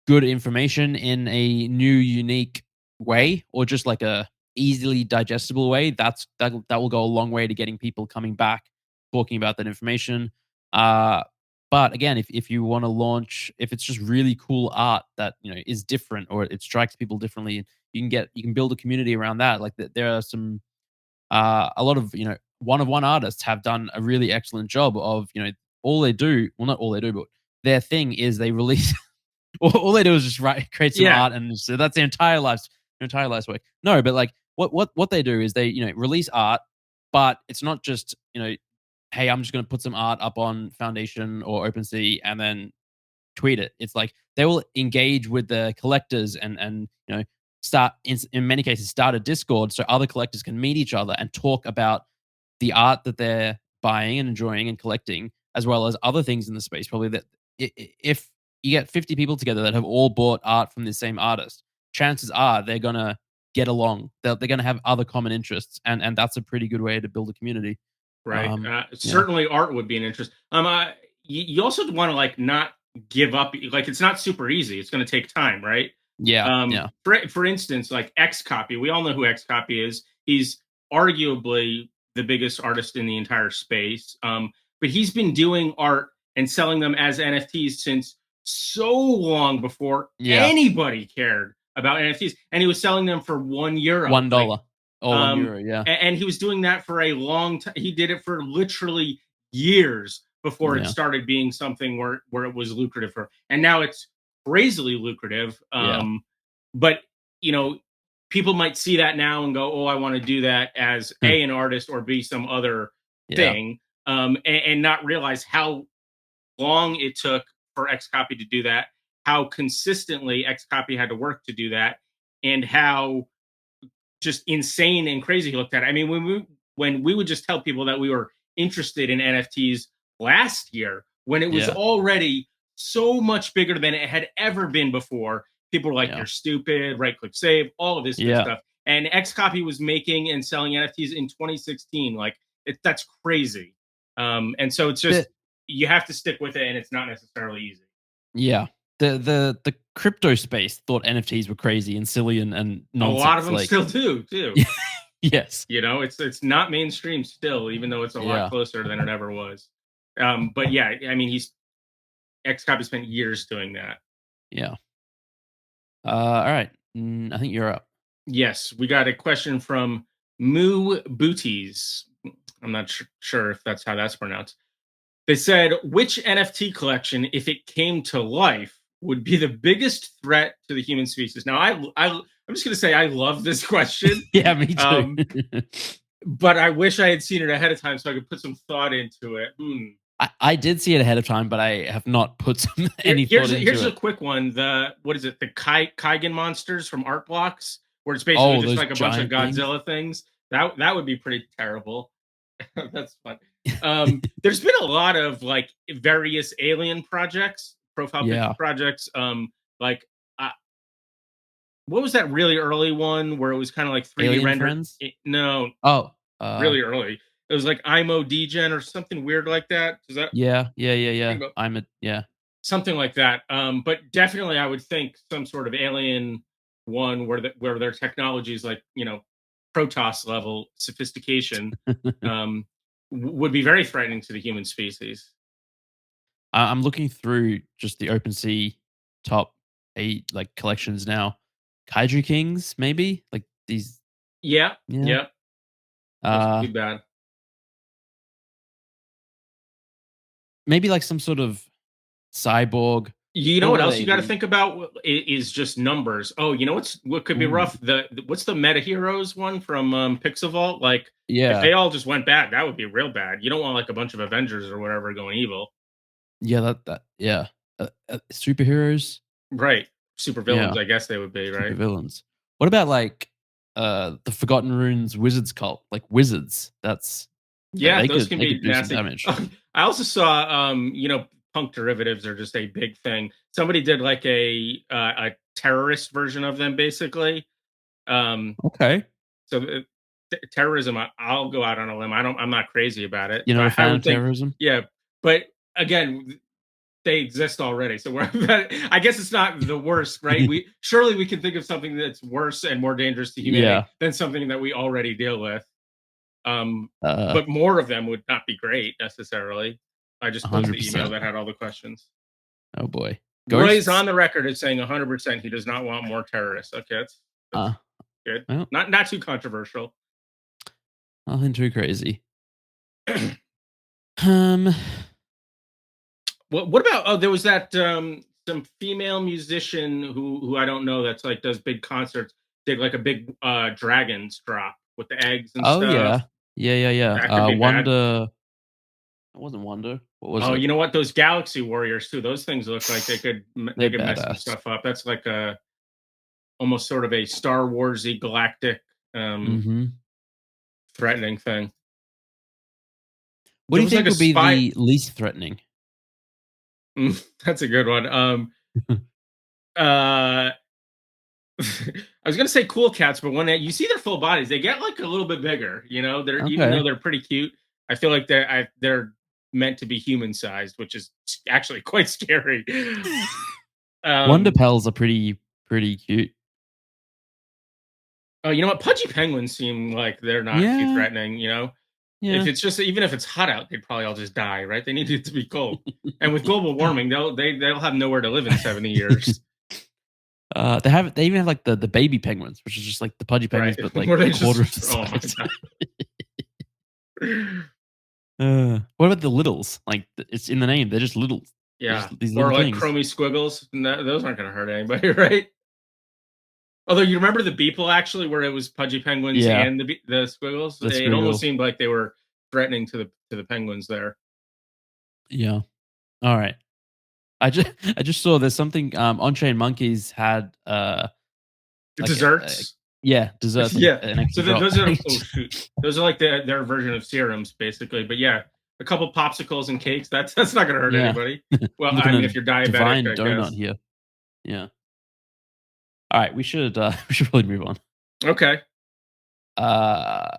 C: good information in a new, unique way, or just like a easily digestible way, that will go a long way to getting people coming back, talking about that information. But again, if you want to launch, if it's just really cool art that is different, or it strikes people differently, you can build a community around that. Like, there are some a lot of one artists have done a really excellent job of all they do, well, not all they do, but their thing is they release all they do is just create some
A: Yeah.
C: art, and so that's their entire life's work. No, but like what they do is they release art, but it's not just hey, I'm just going to put some art up on Foundation or OpenSea and then tweet it. It's like they will engage with the collectors, and start in many cases start a Discord so other collectors can meet each other and talk about the art that they're buying and enjoying and collecting, as well as other things in the space. Probably that if you get 50 people together that have all bought art from the same artist, chances are they're gonna get along. They're gonna have other common interests, and that's a pretty good way to build a community.
A: Right.
C: Yeah,
A: Certainly art would be an interest. You also want to, like, not give up. Like, it's not super easy. It's going to take time, right?
C: yeah, yeah,
A: For instance, like X Copy, we all know who X Copy is. He's arguably the biggest artist in the entire space. But he's been doing art and selling them as NFTs since so long before
C: yeah.
A: anybody cared about NFTs, and he was selling them for €1. Like,
C: $1 or €1. Yeah,
A: and he was doing that for a long time. He did it for literally years before it
C: yeah,
A: started being something where it was lucrative for. And now it's crazily lucrative.
C: yeah,
A: But people might see that now and go, "Oh, I want to do that as an artist, or B, some other
C: yeah,
A: thing," and not realize how long it took for Xcopy to do that, how consistently Xcopy had to work to do that, and how just insane and crazy he looked at it. I mean, when we would just tell people that we were interested in NFTs last year, when it was
C: yeah,
A: already so much bigger than it had ever been before, people were like,
C: yeah,
A: "You're stupid," right click save, all of this good
C: yeah.
A: stuff. And Xcopy was making and selling NFTs in 2016. Like, that's crazy. And so it's just,
C: The
A: you have to stick with it, and it's not necessarily easy.
C: Yeah. The crypto space thought NFTs were crazy and silly and
A: A lot of
C: nonsense.
A: them
C: Like,
A: still do too.
C: yes.
A: It's not mainstream still, even though it's a lot
C: Yeah.
A: closer than it ever was. But yeah, I mean, he's Xcopy spent years doing that.
C: Yeah. All right. I think you're up.
A: Yes, we got a question from Moo Booties. I'm not sure if that's how that's pronounced. They said, which NFT collection, if it came to life, would be the biggest threat to the human species? Now, I'm just going to say I love this question.
C: Yeah, me too.
A: But I wish I had seen it ahead of time so I could put some thought into it.
C: I did see it ahead of time, but I have not put any thought into
A: Here's a
C: it.
A: quick one. What is it? The Kaigen monsters from Art Blocks, where it's basically
C: Oh,
A: just
C: those
A: like a bunch of
C: giant things.
A: Godzilla things. That would be pretty terrible. That's fun. There's been a lot of, like, various alien projects, profile picture
C: Yeah.
A: projects. Like, what was that really early one where it was kind of like 3D
C: Alien
A: rendered?
C: Friends?
A: No,
C: Oh,
A: really early. It was like IMO Degen or something weird like that. Does that
C: yeah, yeah, yeah,
A: ring
C: yeah.
A: a bell?
C: I'm a yeah.
A: Something like that. But definitely, I would think some sort of alien one where their technology is like Protoss level sophistication would be very threatening to the human species.
C: I'm looking through just the OpenSea top 8 like collections now. Kaiju Kings, maybe? Like these
A: Yeah,
C: yeah.
A: yeah, those could
C: Uh
A: be bad.
C: maybe like some sort of cyborg.
A: You know
C: What
A: what
C: were
A: else you
C: they?
A: got to
C: The
A: think about is just numbers. Oh, you know what could be
C: ooh,
A: rough? What's the Meta Heroes one from Pixelvault? Like if
C: yeah.
A: they all just went bad, that would be real bad. You don't want like a bunch of Avengers or whatever going evil.
C: Yeah, that yeah. Superheroes?
A: Right. Super villains,
C: Yeah,
A: I guess they would be, right?
C: supervillains. What about like the Forgotten Runes Wizards cult? Like wizards. That's
A: Yeah, those can
C: they could
A: be
C: do some
A: nasty.
C: damage.
A: I also saw punk derivatives are just a big thing. Somebody did like a terrorist version of them basically. Um
C: Okay.
A: so terrorism I'll go out on a limb. I'm not crazy about it.
C: You're not a
A: I
C: fan of
A: would think
C: terrorism?
A: yeah, but again, they exist already. So we're I guess it's not the worst, right? We can think of something that's worse and more dangerous to humanity
C: Yeah.
A: than something that we already deal with. Um,
C: Uh
A: but more of them would not be great necessarily. I just closed the email
C: 100%.
A: that had all the questions.
C: Oh boy.
A: Roy is
C: Ghosts?
A: on the record as saying 100% he does not want more terrorists. Okay, that's
C: Uh
A: good.
C: well,
A: Not too controversial.
C: nothing too crazy. Um
A: What about there was that some female musician who I don't know that's like does big concerts, did like a big dragons drop with the eggs and
C: oh
A: stuff.
C: yeah. Yeah, yeah, yeah.
A: That could be bad.
C: Wonder it wasn't Wonder. What was
A: Oh,
C: it?
A: you know what? Those Galaxy Warriors too. Those things look like they
C: They're
A: could mess some
C: badass.
A: stuff up. That's like a almost sort of a Star Warsy galactic um
C: Mhm.
A: threatening thing.
C: What
A: There
C: do you
A: was like
C: think
A: a
C: would be
A: spy.
C: the least threatening?
A: That's a good one. Uh I was gonna say cool cats, but when you see their full bodies, they get like a little bit bigger. They're even though
C: Okay.
A: they're pretty cute, I feel like they're meant to be human sized, which is actually quite scary.
C: Wonder
A: Um,
C: pals are pretty cute.
A: oh, you know what? Pudgy penguins seem like they're not too
C: Yeah.
A: threatening. If
C: Yeah.
A: it's just even if it's hot out, they'd probably all just die, right? They need it to be cold. And with global warming, they'll have nowhere to live in 70 years,
C: They even have like the baby penguins, which is just like the pudgy
A: right?
C: penguins, but like
A: Where
C: a
A: they
C: quarter of
A: just
C: the
A: oh my
C: size.
A: god.
C: What about the littles? Like it's in the name. They're just little. They're
A: Yeah,
C: just these
A: or
C: little
A: like
C: things.
A: chromie squiggles. No, those aren't going to hurt anybody, right? Although you remember the Beeple actually, where it was pudgy penguins
C: Yeah,
A: and the squiggles.
C: the
A: It almost
C: squiggles.
A: seemed like they were threatening to the penguins there.
C: Yeah. All right. I just saw there's something On Chain Monkeys had
A: The
C: like
A: desserts,
C: yeah, desserts like
A: yeah.
C: an
A: So
C: extra drop.
A: those are oh shoot, those are like their version of serums basically. But yeah, a couple popsicles and cakes. That's not going to hurt
C: Yeah.
A: anybody. Well,
C: I'm
A: I
C: looking
A: mean,
C: at
A: if
C: a
A: you're diabetic,
C: divine
A: I
C: donut
A: guess.
C: here. Yeah. All right, we should we should probably move on.
A: Okay.
C: Uh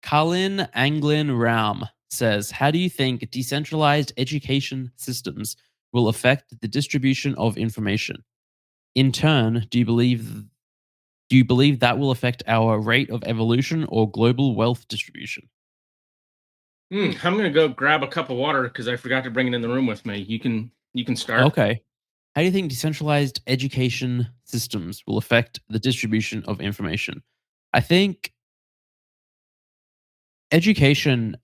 C: Kalin Anglin Raum says, "How do you think decentralized education systems will affect the distribution of information? In turn, do you believe that will affect our rate of evolution or global wealth distribution?"
A: I'm going to go grab a cup of water because I forgot to bring it in the room with me. You can start.
C: Okay. How do you think decentralized education systems will affect the distribution of information? I think education,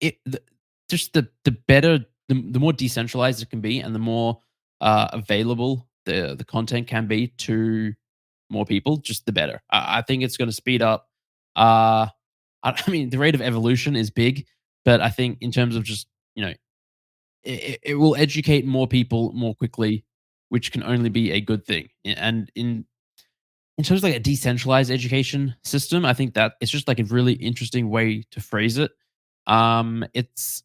C: it the, just the better, the more decentralized it can be, and the more available the content can be to more people, just the better. I think it's going to speed up. I mean, the rate of evolution is big, but I think in terms of just it will educate more people more quickly, which can only be a good thing. And in terms of like a decentralized education system, I think that it's just like a really interesting way to phrase it. It's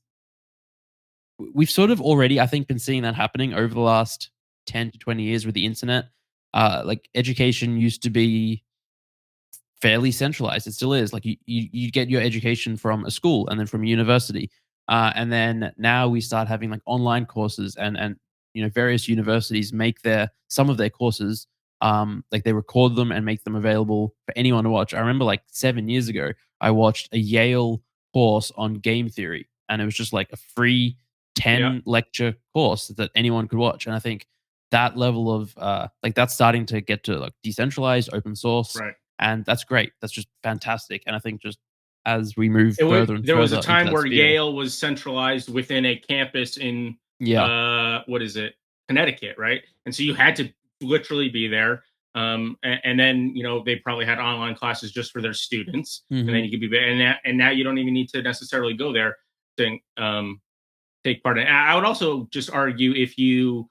C: we've sort of already, I think, been seeing that happening over the last 10 to 20 years with the internet. like education used to be fairly centralized. It still is. Like you get your education from a school and then from a university, and then now we start having like online courses, and various universities make some of their courses, like they record them and make them available for anyone to watch. I remember like 7 years ago, I watched a Yale course on game theory, and it was just like a free
A: Yeah,
C: 10 lecture course that anyone could watch. And I think that level of like that's starting to get to like decentralized open source,
A: right.
C: and that's great. That's just fantastic. And I think just as we move
A: It was
C: further and
A: there was a
C: further into
A: time
C: that
A: where
C: sphere.
A: Yale was centralized within a campus in
C: Yeah.
A: what is it? Connecticut, right? And so you had to literally be there. And then they probably had online classes just for their students, and then
C: Mhm.
A: you could be and now you don't even need to necessarily go there to take part in. I would also just argue if you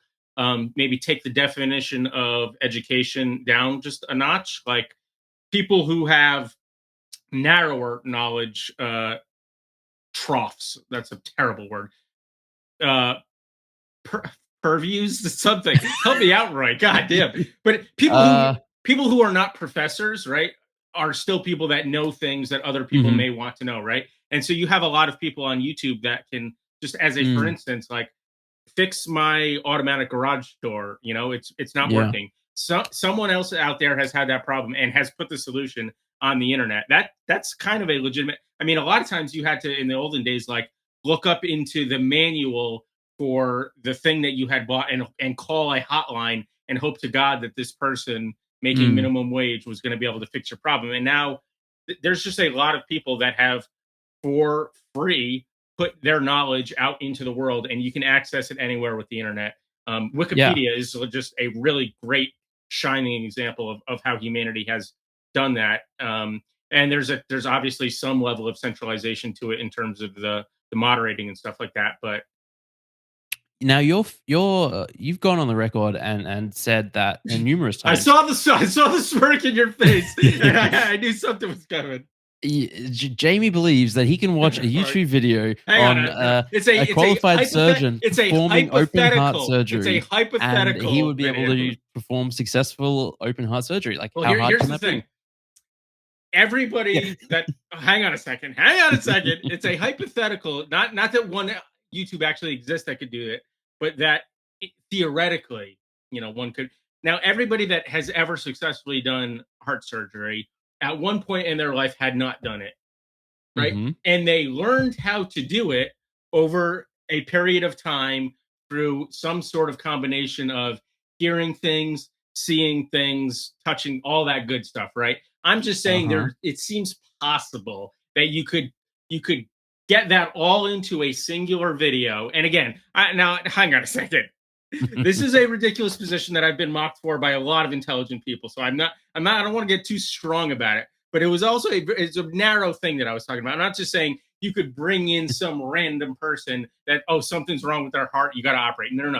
A: maybe take the definition of education down just a notch, like people who have narrower knowledge troughs. That's a terrible word. Uh, per- purviews, something. Help me out, Roy. God damn. But
C: Uh,
A: people who are not professors, right, are still people that know things that other people
C: mhm.
A: may want to know, right? And so you have a lot of people on YouTube that can just, as a for
C: Mm,
A: instance, like fix my automatic garage door. It's not
C: yeah.
A: working. So someone else out there has had that problem and has put the solution on the internet. That's kind of a legitimate. I mean, a lot of times you had to in the olden days like look up into the manual for the thing that you had bought and call a hotline and hope to God that this person making
C: Mm,
A: minimum wage was going to be able to fix your problem. And now there's just a lot of people that have for free put their knowledge out into the world and you can access it anywhere with the internet.
C: yeah.
A: Wikipedia is just a really great shining example of how humanity has done that. And there's obviously some level of centralization to it in terms of the moderating and stuff like that. But
C: Now you've gone on the record and said that numerous times.
A: I saw the smirk in your face, and I knew something was coming.
C: Jamie believes that he can watch a
A: Right.
C: YouTube video
A: Hang on,
C: on
A: it's a
C: a qualified surgeon
A: it's a
C: performing open heart
A: hypothetical. It's a
C: surgery, and he
A: hypothetical
C: would be able
A: video.
C: to perform successful open heart surgery. Like,
A: Well,
C: how hard
A: here's
C: can
A: the
C: that
A: thing.
C: be? Yeah.
A: Everybody that hang on a second. Hang on a second. It's a hypothetical. Not that one YouTube actually exists that could do it, but that theoretically, one could. Now, everybody that has ever successfully done heart surgery at one point in their life had not done it, right?
C: Mhm.
A: And they learned how to do it over a period of time through some sort of combination of hearing things, seeing things, touching all that good stuff, right? I'm just saying
C: Uh-huh.
A: it seems possible that you could get that all into a singular video. And again, now hang on a second. This is a ridiculous position that I've been mocked for by a lot of intelligent people. So I don't want to get too strong about it, but it was also it's a narrow thing that I was talking about. I'm not just saying you could bring in some random person that, oh, something's wrong with their heart, you got to operate. No, no,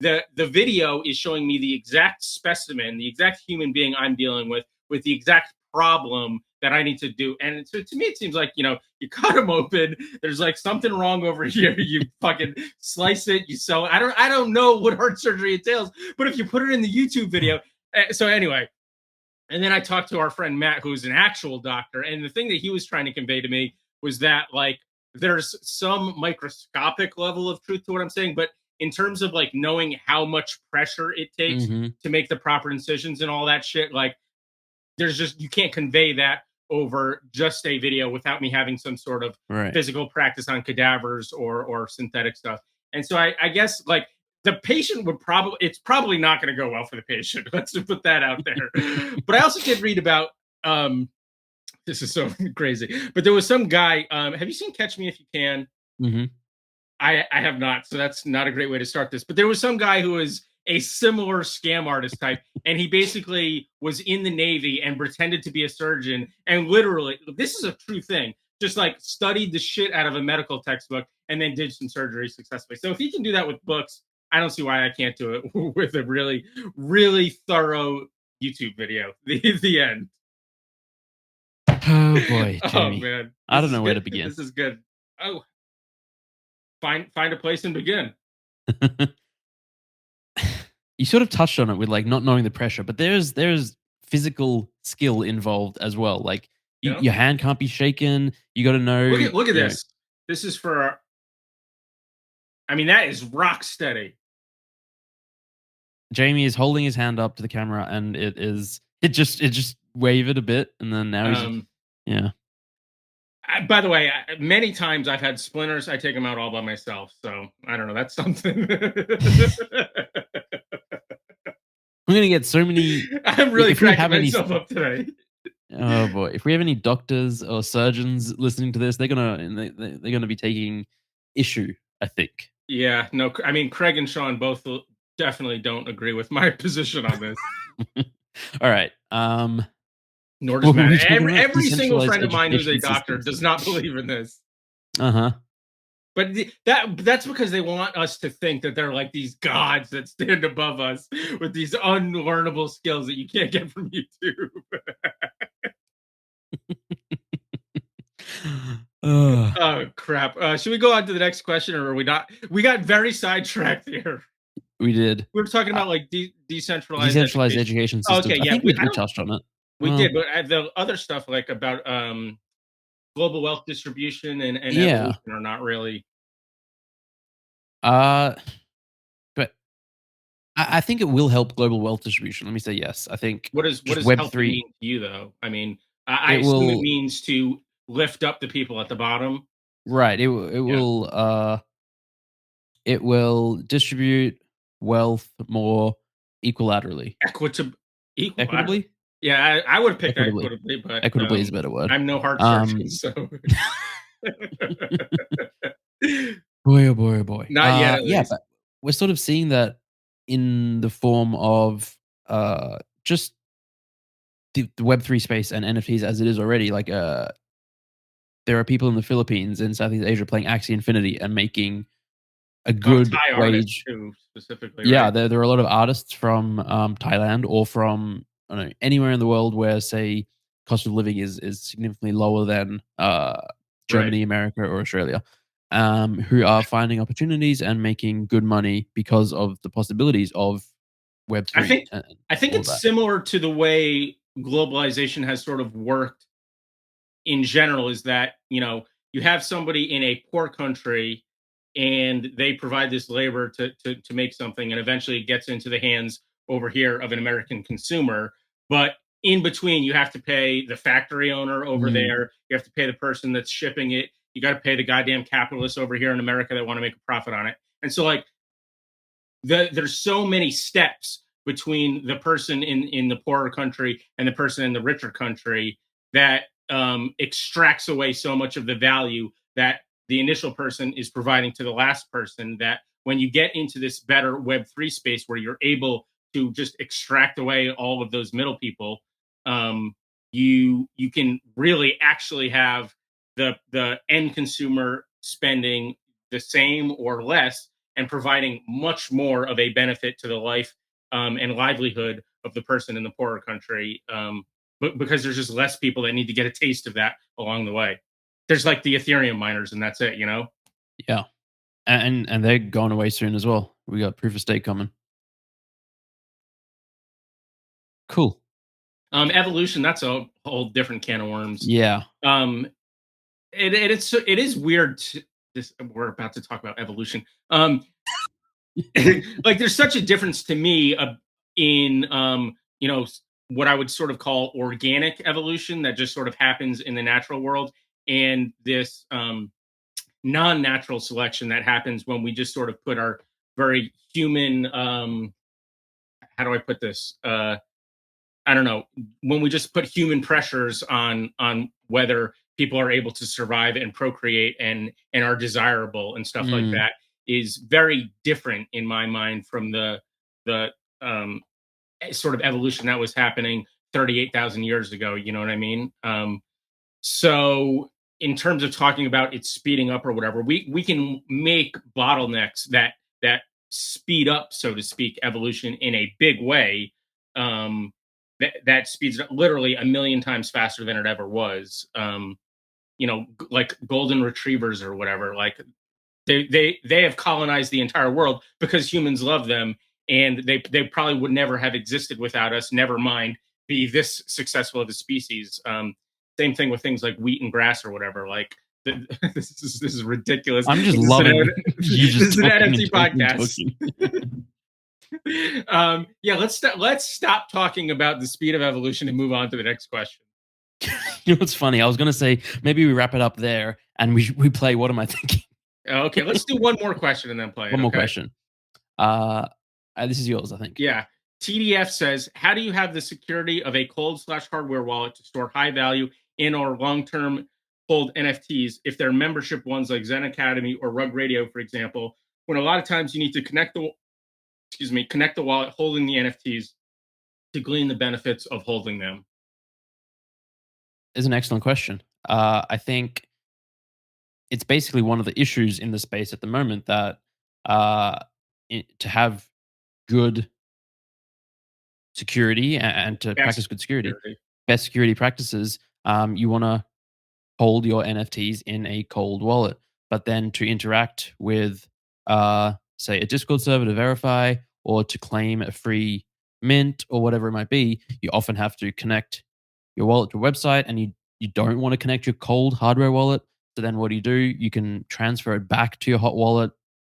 A: no. The video is showing me the exact specimen, the exact human being I'm dealing with the exact problem that I need to do. And so to me, it seems like, you cut them open. There's like something wrong over here. You fucking slice it, you sew it. I don't know what heart surgery entails, but if you put it in the YouTube video. So anyway, and then I talked to our friend Matt, who's an actual doctor, and the thing that he was trying to convey to me was that like there's some microscopic level of truth to what I'm saying, but in terms of like knowing how much pressure it takes
C: Mhm.
A: to make the proper incisions and all that shit, like there's just you can't convey that over just a video without me having some sort of
C: Right.
A: physical practice on cadavers or synthetic stuff. And so I guess like the patient would probably it's probably not going to go well for the patient. Let's just put that out there. But I also did read about this is so crazy. But there was some guy. Have you seen Catch Me If You Can?
C: Mhm.
A: I have not, so that's not a great way to start this. But there was some guy who was a similar scam artist type, and he basically was in the Navy and pretended to be a surgeon, and literally, this is a true thing. Just like studied the shit out of a medical textbook and then did some surgery successfully. So if he can do that with books, I don't see why I can't do it with a really, really thorough YouTube video. The end.
C: Oh boy,
A: Oh
C: Jamie.
A: man,
C: I
A: this
C: don't
A: is
C: know where
A: good.
C: to begin.
A: This is good. Oh, find a place and begin.
C: you sort of touched on it with like not knowing the pressure, but there's physical skill involved as well. Like
A: You know,
C: your hand can't be shaken. You got to know,
A: look at this. This is for. I mean, that is rock steady.
C: Jamie is holding his hand up to the camera, and it just wavered a bit, and then now he's
A: Um,
C: yeah.
A: by the way, many times I've had splinters. I take them out all by myself. So I don't know. That's something.
C: We're gonna get so many.
A: I'm really
C: If we
A: cracking
C: have any,
A: myself up today.
C: oh boy, if we have any doctors or surgeons listening to this, they're gonna be taking issue. I think.
A: Yeah, no, I mean, Craig and Sean both definitely don't agree with my position on this.
C: All right.
A: Nor does
C: What were
A: Matt.
C: we talking about?
A: Every single
C: Decentralized
A: friend of mine who's a
C: education
A: doctor
C: systems.
A: does not believe in this.
C: Uh huh.
A: But that's because they want us to think that they're like these gods that stand above us with these unlearnable skills that you can't get from YouTube. Oh crap! Should we go on to the next question, or are we not? We got very sidetracked here.
C: We did.
A: We were talking
C: Uh,
A: about like decentralized
C: Decentralized
A: education.
C: education
A: Okay,
C: systems. I
A: yeah,
C: think
A: I
C: we
A: don't.
C: touched on it.
A: We
C: Well,
A: did, but the other stuff like about global wealth distribution and
C: yeah.
A: evolution are not really.
C: Uh, but I think it will help global wealth distribution. Let me say yes. I think
A: What
C: just
A: does
C: Web
A: healthy
C: three.
A: mean to you, though? I mean, I
C: It
A: assume it
C: will
A: means to lift up the people at the bottom.
C: right.
A: Yeah,
C: It will distribute wealth more equilaterally.
A: equitable, equal.
C: Equitably.
A: Yeah, I would have picked
C: Equitably.
A: equitably, but
C: Equitably is a better word.
A: I'm no heart surgeon,
C: Um,
A: so
C: boy, oh boy, oh boy.
A: not yet, at
C: Yeah,
A: least.
C: but we're sort of seeing that in the form of just the Web3 space and NFTs as it is already. Like, there are people in the Philippines and Southeast Asia playing Axie Infinity and making a
A: Oh,
C: good
A: Thai artists
C: wage.
A: too, specifically,
C: Yeah,
A: right?
C: there are a lot of artists from Thailand or from I don't know anywhere in the world where say cost of living is significantly lower than
A: Right.
C: Germany, America, or Australia, who are finding opportunities and making good money because of the possibilities of Web
A: I
C: three
A: think
C: and
A: I think
C: all of
A: it's
C: that.
A: similar to the way globalization has sort of worked in general is that you have somebody in a poor country and they provide this labor to make something and eventually it gets into the hands over here of an American consumer, but in between you have to pay the factory owner over
C: Mm,
A: there, you have to pay the person that's shipping it, you got to pay the goddamn capitalists over here in America that want to make a profit on it. And so like there's so many steps between the person in the poorer country and the person in the richer country that extracts away so much of the value that the initial person is providing to the last person, that when you get into this better web3 space where you're able to just extract away all of those middle people, you can really actually have the end consumer spending the same or less and providing much more of a benefit to the life and livelihood of the person in the poorer country. But because there's just less people that need to get a taste of that along the way. There's like the Ethereum miners, and that's it.
C: yeah, and they're going away soon as well. We got proof of stake coming. Cool.
A: Evolution, that's a whole different can of worms.
C: Yeah.
A: Um, it is weird. This we're about to talk about evolution. Like there's such a difference to me in what I would sort of call organic evolution that just sort of happens in the natural world, and this non-natural selection that happens when we just sort of put our very human how do I put this I don't know, when we just put human pressures on whether people are able to survive and procreate and are desirable and stuff like
C: Mm,
A: that is very different in my mind from the sort of evolution that was happening 38,000 years ago. You know what I mean? So in terms of talking about it speeding up or whatever, we can make bottlenecks that speed up, so to speak, evolution in a big way. That speeds it up literally a million times faster than it ever was. Like golden retrievers or whatever. Like they have colonized the entire world because humans love them, and they probably would never have existed without us. Never mind be this successful of a species. Same thing with things like wheat and grass or whatever. Like this is ridiculous.
C: I'm just
A: This is
C: loving you
A: this
C: just
A: is an
C: talking
A: NFT
C: and talking and
A: podcast.
C: talking.
A: Yeah, let's stop talking about the speed of evolution and move on to the next question.
C: You know what's funny? I was gonna say maybe we wrap it up there and we play What Am I Thinking?
A: Okay, let's do one more question and then play it.
C: One more
A: Okay.
C: question. This is yours, I think.
A: Yeah. TDF says, how do you have the security of a cold/hardware wallet to store high value in or long-term hold NFTs if they're membership ones like Zen Academy or Rug Radio, for example, when a lot of times you need to connect the wallet holding the NFTs to glean the benefits of holding them?
C: Is an excellent question. I think it's basically one of the issues in the space at the moment that to have good security and to
A: Best
C: practice good security,
A: security.
C: best security practices, you want to hold your NFTs in a cold wallet. But then to interact with, say, a Discord server to verify or to claim a free mint or whatever it might be, you often have to connect your wallet to a website, and you don't want to connect your cold hardware wallet. So then what do? You can transfer it back to your hot wallet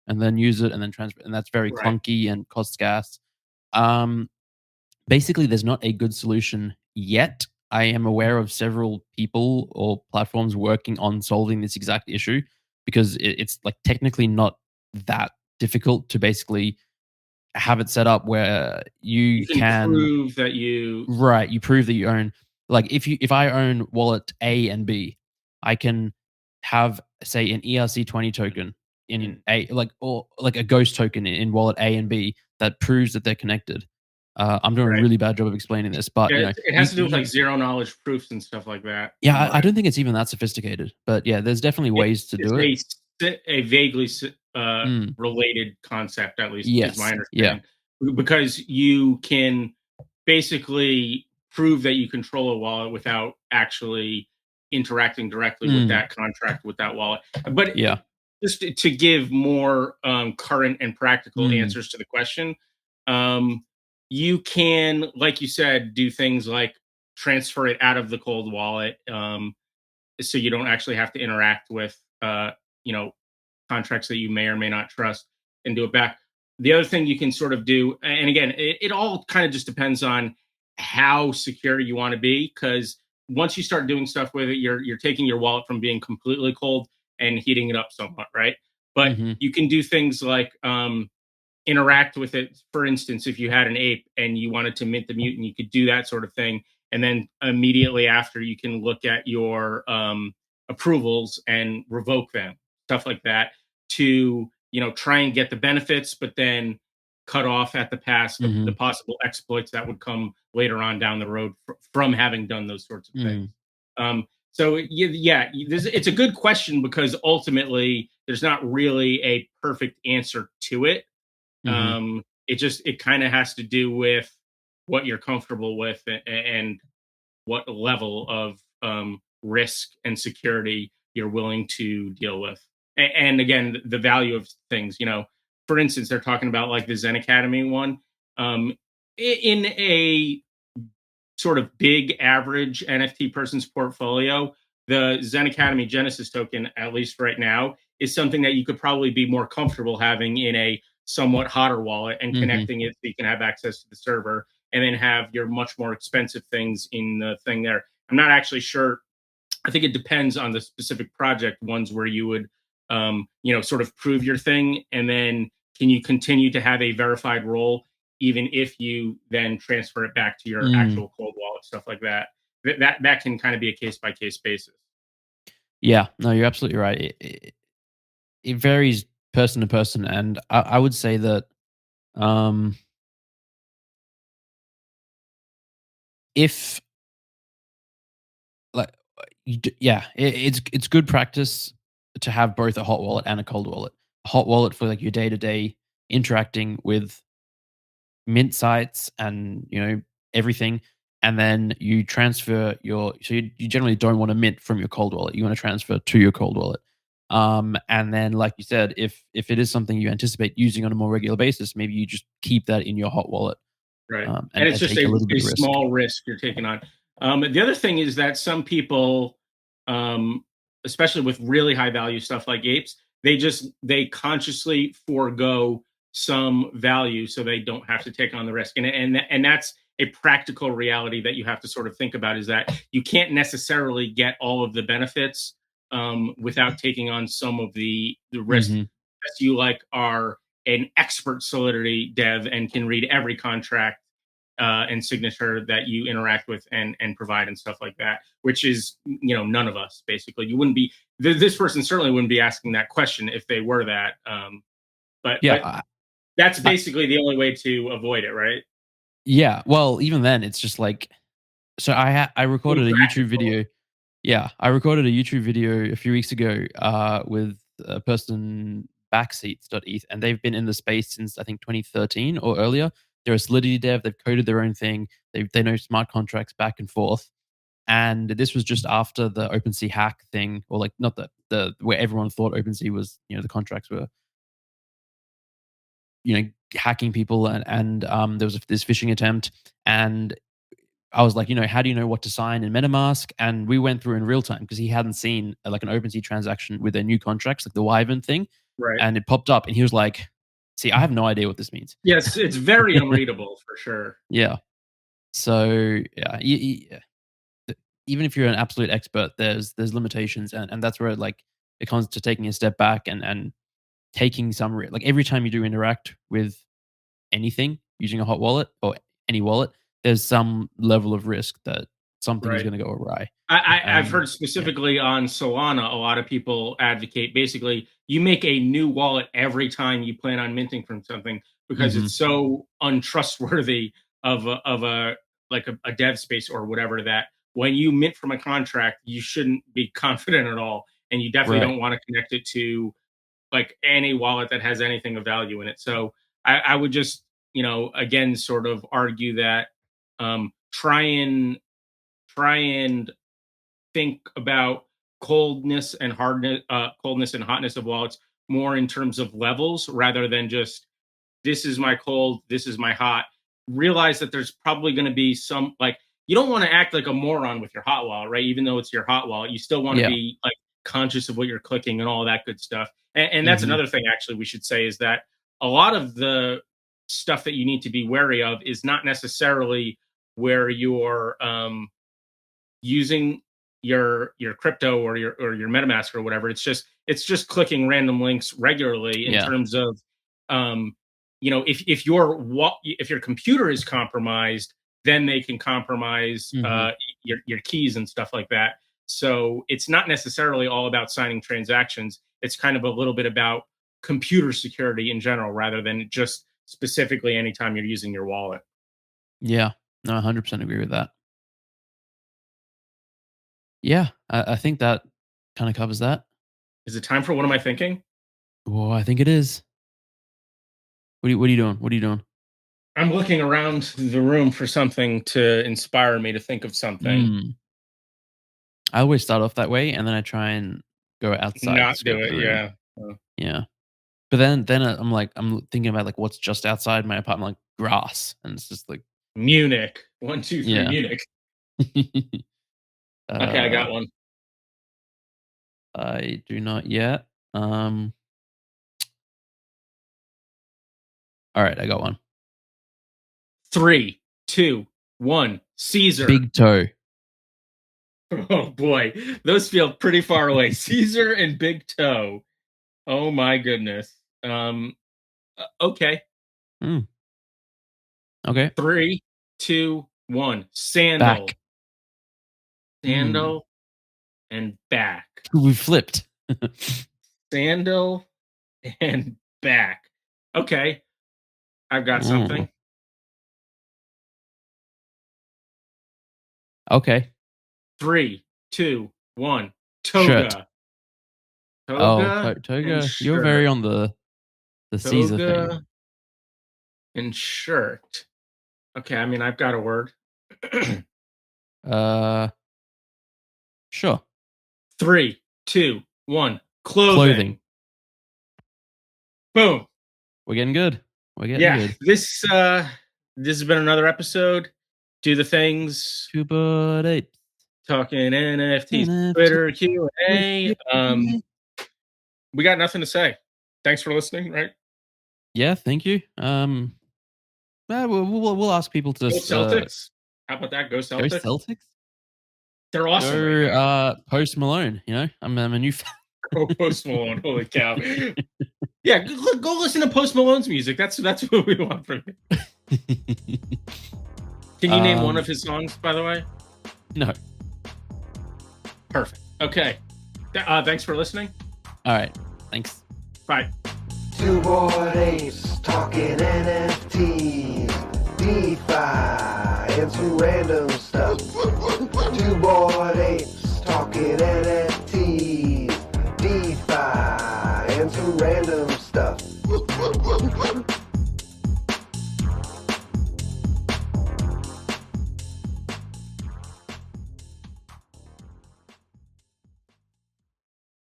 C: and then use it and then transfer, and that's very
A: Right.
C: clunky and costs gas. Basically, there's not a good solution yet. I am aware of several people or platforms working on solving this exact issue because it's like technically not that difficult to basically have it set up where you
A: You can
C: can
A: prove that you
C: right, you prove that you own, like if I own wallet A and B, I can have, say, an ERC20 token in A, like, or like a ghost token in wallet A and B that proves that they're connected. I'm doing a
A: right.
C: really bad job of explaining this, but
A: Yeah,
C: you know,
A: it has to do with like zero knowledge proofs and stuff like that.
C: yeah,
A: from what
C: I don't think it's even that sophisticated, but yeah, there's definitely ways to do it.
A: It's a vaguely
C: Mm,
A: related concept, at least is my
C: yes, yeah.
A: understanding, because you can basically prove that you control a wallet without actually interacting directly with
C: Mm,
A: that contract with that wallet. But
C: yeah.
A: just to give more current and practical
C: Mm,
A: answers to the question, um, you can, like you said, do things like transfer it out of the cold wallet, so you don't actually have to interact with you know contracts that you may or may not trust, and do it back. The other thing you can sort of do, and again, it all kind of just depends on how secure you want to be, because once you start doing stuff with it, you're taking your wallet from being completely cold and heating it up somewhat, right? But
C: mhm,
A: you can do things like interact with it. For instance, if you had an ape and you wanted to mint the mutant, you could do that sort of thing. And then immediately after, you can look at your approvals and revoke them, stuff like that, to try and get the benefits, but then cut off at the pass the
C: mhm,
A: possible exploits that would come later on down the road from having done those sorts of things.
C: mm,
A: So yeah, it's a good question because ultimately there's not really a perfect answer to it.
C: mhm,
A: It kind of has to do with what you're comfortable with, and what level of risk and security you're willing to deal with. And again, the value of things. For instance, they're talking about like the Zen Academy one. In a sort of big average NFT person's portfolio, the Zen Academy Genesis token, at least right now, is something that you could probably be more comfortable having in a somewhat hotter wallet and
C: mhm,
A: connecting it so you can have access to the server, and then have your much more expensive things in the thing there. I'm not actually sure. I think it depends on the specific project, ones where you would, sort of prove your thing, and then can you continue to have a verified role, even if you then transfer it back to your
C: mm.
A: actual cold wallet, stuff like that. That can kind of be a case by case basis.
C: Yeah, no, you're absolutely right. It varies person to person, and I would say that um, if like yeah, it's good practice to have both a hot wallet and a cold wallet. A hot wallet for like your day to day interacting with mint sites and everything, and then you transfer you generally don't want to mint from your cold wallet. You want to transfer to your cold wallet. And then, like you said, if it is something you anticipate using on a more regular basis, maybe you just keep that in your hot wallet,
A: Right. And it's
C: and
A: just
C: take a little bit
A: a
C: of risk.
A: small risk you're taking on. The other thing is that some people, um, especially with really high value stuff like apes, they consciously forego some value so they don't have to take on the risk. And that's a practical reality that you have to sort of think about, is that you can't necessarily get all of the benefits without taking on some of the risk.
C: Hmm.
A: Unless you like are an expert Solidity dev and can read every contract and signature that you interact with and provide and stuff like that, which is, none of us. Basically, you wouldn't be this person certainly wouldn't be asking that question if they were that. But
C: Yeah,
A: that's
C: I,
A: basically the only way to avoid it, right?
C: yeah. Well, even then, it's just like, so I recorded a YouTube
A: Impractical.
C: video. Yeah, I recorded a YouTube video a few weeks ago with a person backseats.eth, and they've been in the space since I think 2013 or earlier. They're a Solidity dev. They've coded their own thing. They know smart contracts back and forth. And this was just after the OpenSea hack thing, or like not the where everyone thought OpenSea was, the contracts were, hacking people, and there was this phishing attempt, and I was like, how do you know what to sign in MetaMask? And we went through in real time because he hadn't seen like an OpenSea transaction with their new contracts, like the Wyvern thing,
A: Right.
C: and it popped up, and he was like, "See, I have no idea what this means."
A: Yes, it's very unreadable for sure.
C: Yeah. So yeah, even if you're an absolute expert, there's limitations, and that's where like it comes to taking a step back and taking some like every time you do interact with anything using a hot wallet or any wallet, there's some level of risk that something is
A: Right.
C: going to go awry.
A: I've
C: And
A: heard
C: yeah.
A: specifically on Solana, a lot of people advocate basically you make a new wallet every time you plan on minting from something, because
C: Hmm.
A: it's so untrustworthy of a like a dev space or whatever, that when you mint from a contract, you shouldn't be confident at all, and you definitely
C: Right.
A: don't want to connect it to like any wallet that has anything of value in it. So I would just, again, sort of argue that try and think about coldness and hotness of wallets more in terms of levels rather than just this is my cold, this is my hot. Realize that there's probably going to be some, like, you don't want to act like a moron with your hot wallet, right? Even though it's your hot wallet, you still want to
C: Yeah.
A: be like conscious of what you're clicking and all that good stuff. And that's
C: Hmm.
A: another thing, actually, we should say, is that a lot of the stuff that you need to be wary of is not necessarily where you're using your crypto or your MetaMask or whatever. It's just clicking random links regularly in
C: Yeah.
A: terms of um, if your computer is compromised, then they can compromise
C: Hmm.
A: your keys and stuff like that. So it's not necessarily all about signing transactions. It's kind of a little bit about computer security in general, rather than just specifically anytime you're using your wallet.
C: Yeah. No, 100% agree with that. Yeah. I think that kind of covers that.
A: Is it time for what am I thinking?
C: Oh, I think it is. What are you doing? What are you doing?
A: I'm looking around the room for something to inspire me to think of something.
C: Mm. I always start off that way, and then I try and go outside the
A: Not do
C: scope of
A: it,
C: the room.
A: yeah.
C: Yeah. But then I'm like, I'm thinking about like what's just outside my apartment, like grass, and it's just like,
A: Munich. 1, 2, 3,
C: yeah.
A: Munich. Okay, I
C: uh,
A: got one.
C: I do not yet. Um, all right, I got one.
A: 3, 2, 1. Caesar.
C: Big toe.
A: Oh boy, those feel pretty far away. Caesar and Big Toe. Oh my goodness. Okay.
C: Mm, okay,
A: 3, 2, 1. Sandal.
C: back. Mm.
A: Sandal and back.
C: We flipped.
A: Sandal and back. Okay, I've got
C: Mm,
A: something.
C: okay,
A: 3, 2, 1.
C: shirt.
A: Toga.
C: Oh,
A: Toga and
C: toga. You're very
A: shirt.
C: on the Caesar thing.
A: Toga and shirt. Okay, I mean, I've got a word.
C: Uh, sure.
A: 3, 2, 1. Clothing. Boom.
C: We're getting good. We're getting
A: Yeah.
C: good.
A: This has been another episode. Do the things.
C: Two Bored Apes.
A: Talking NFTs.
C: NFT.
A: Twitter Q&A. We got nothing to say. Thanks for listening, right?
C: Yeah, thank you. We'll ask people to
A: Go Celtics. How about that? Go
C: go
A: Celtics.
C: Celtics.
A: They're awesome. Right now.
C: Go Post Malone. You know, I'm a new fan.
A: Go Post Malone. Holy cow. Yeah, go listen to Post Malone's music. That's what we want from you. Can you name one of his songs, by the way?
C: No.
A: Perfect. Okay. Thanks for listening.
C: All right. Thanks.
A: Bye.
B: Two Bored Apes talking NFTs, DeFi, and some random stuff. Two Bored Apes talking NFTs.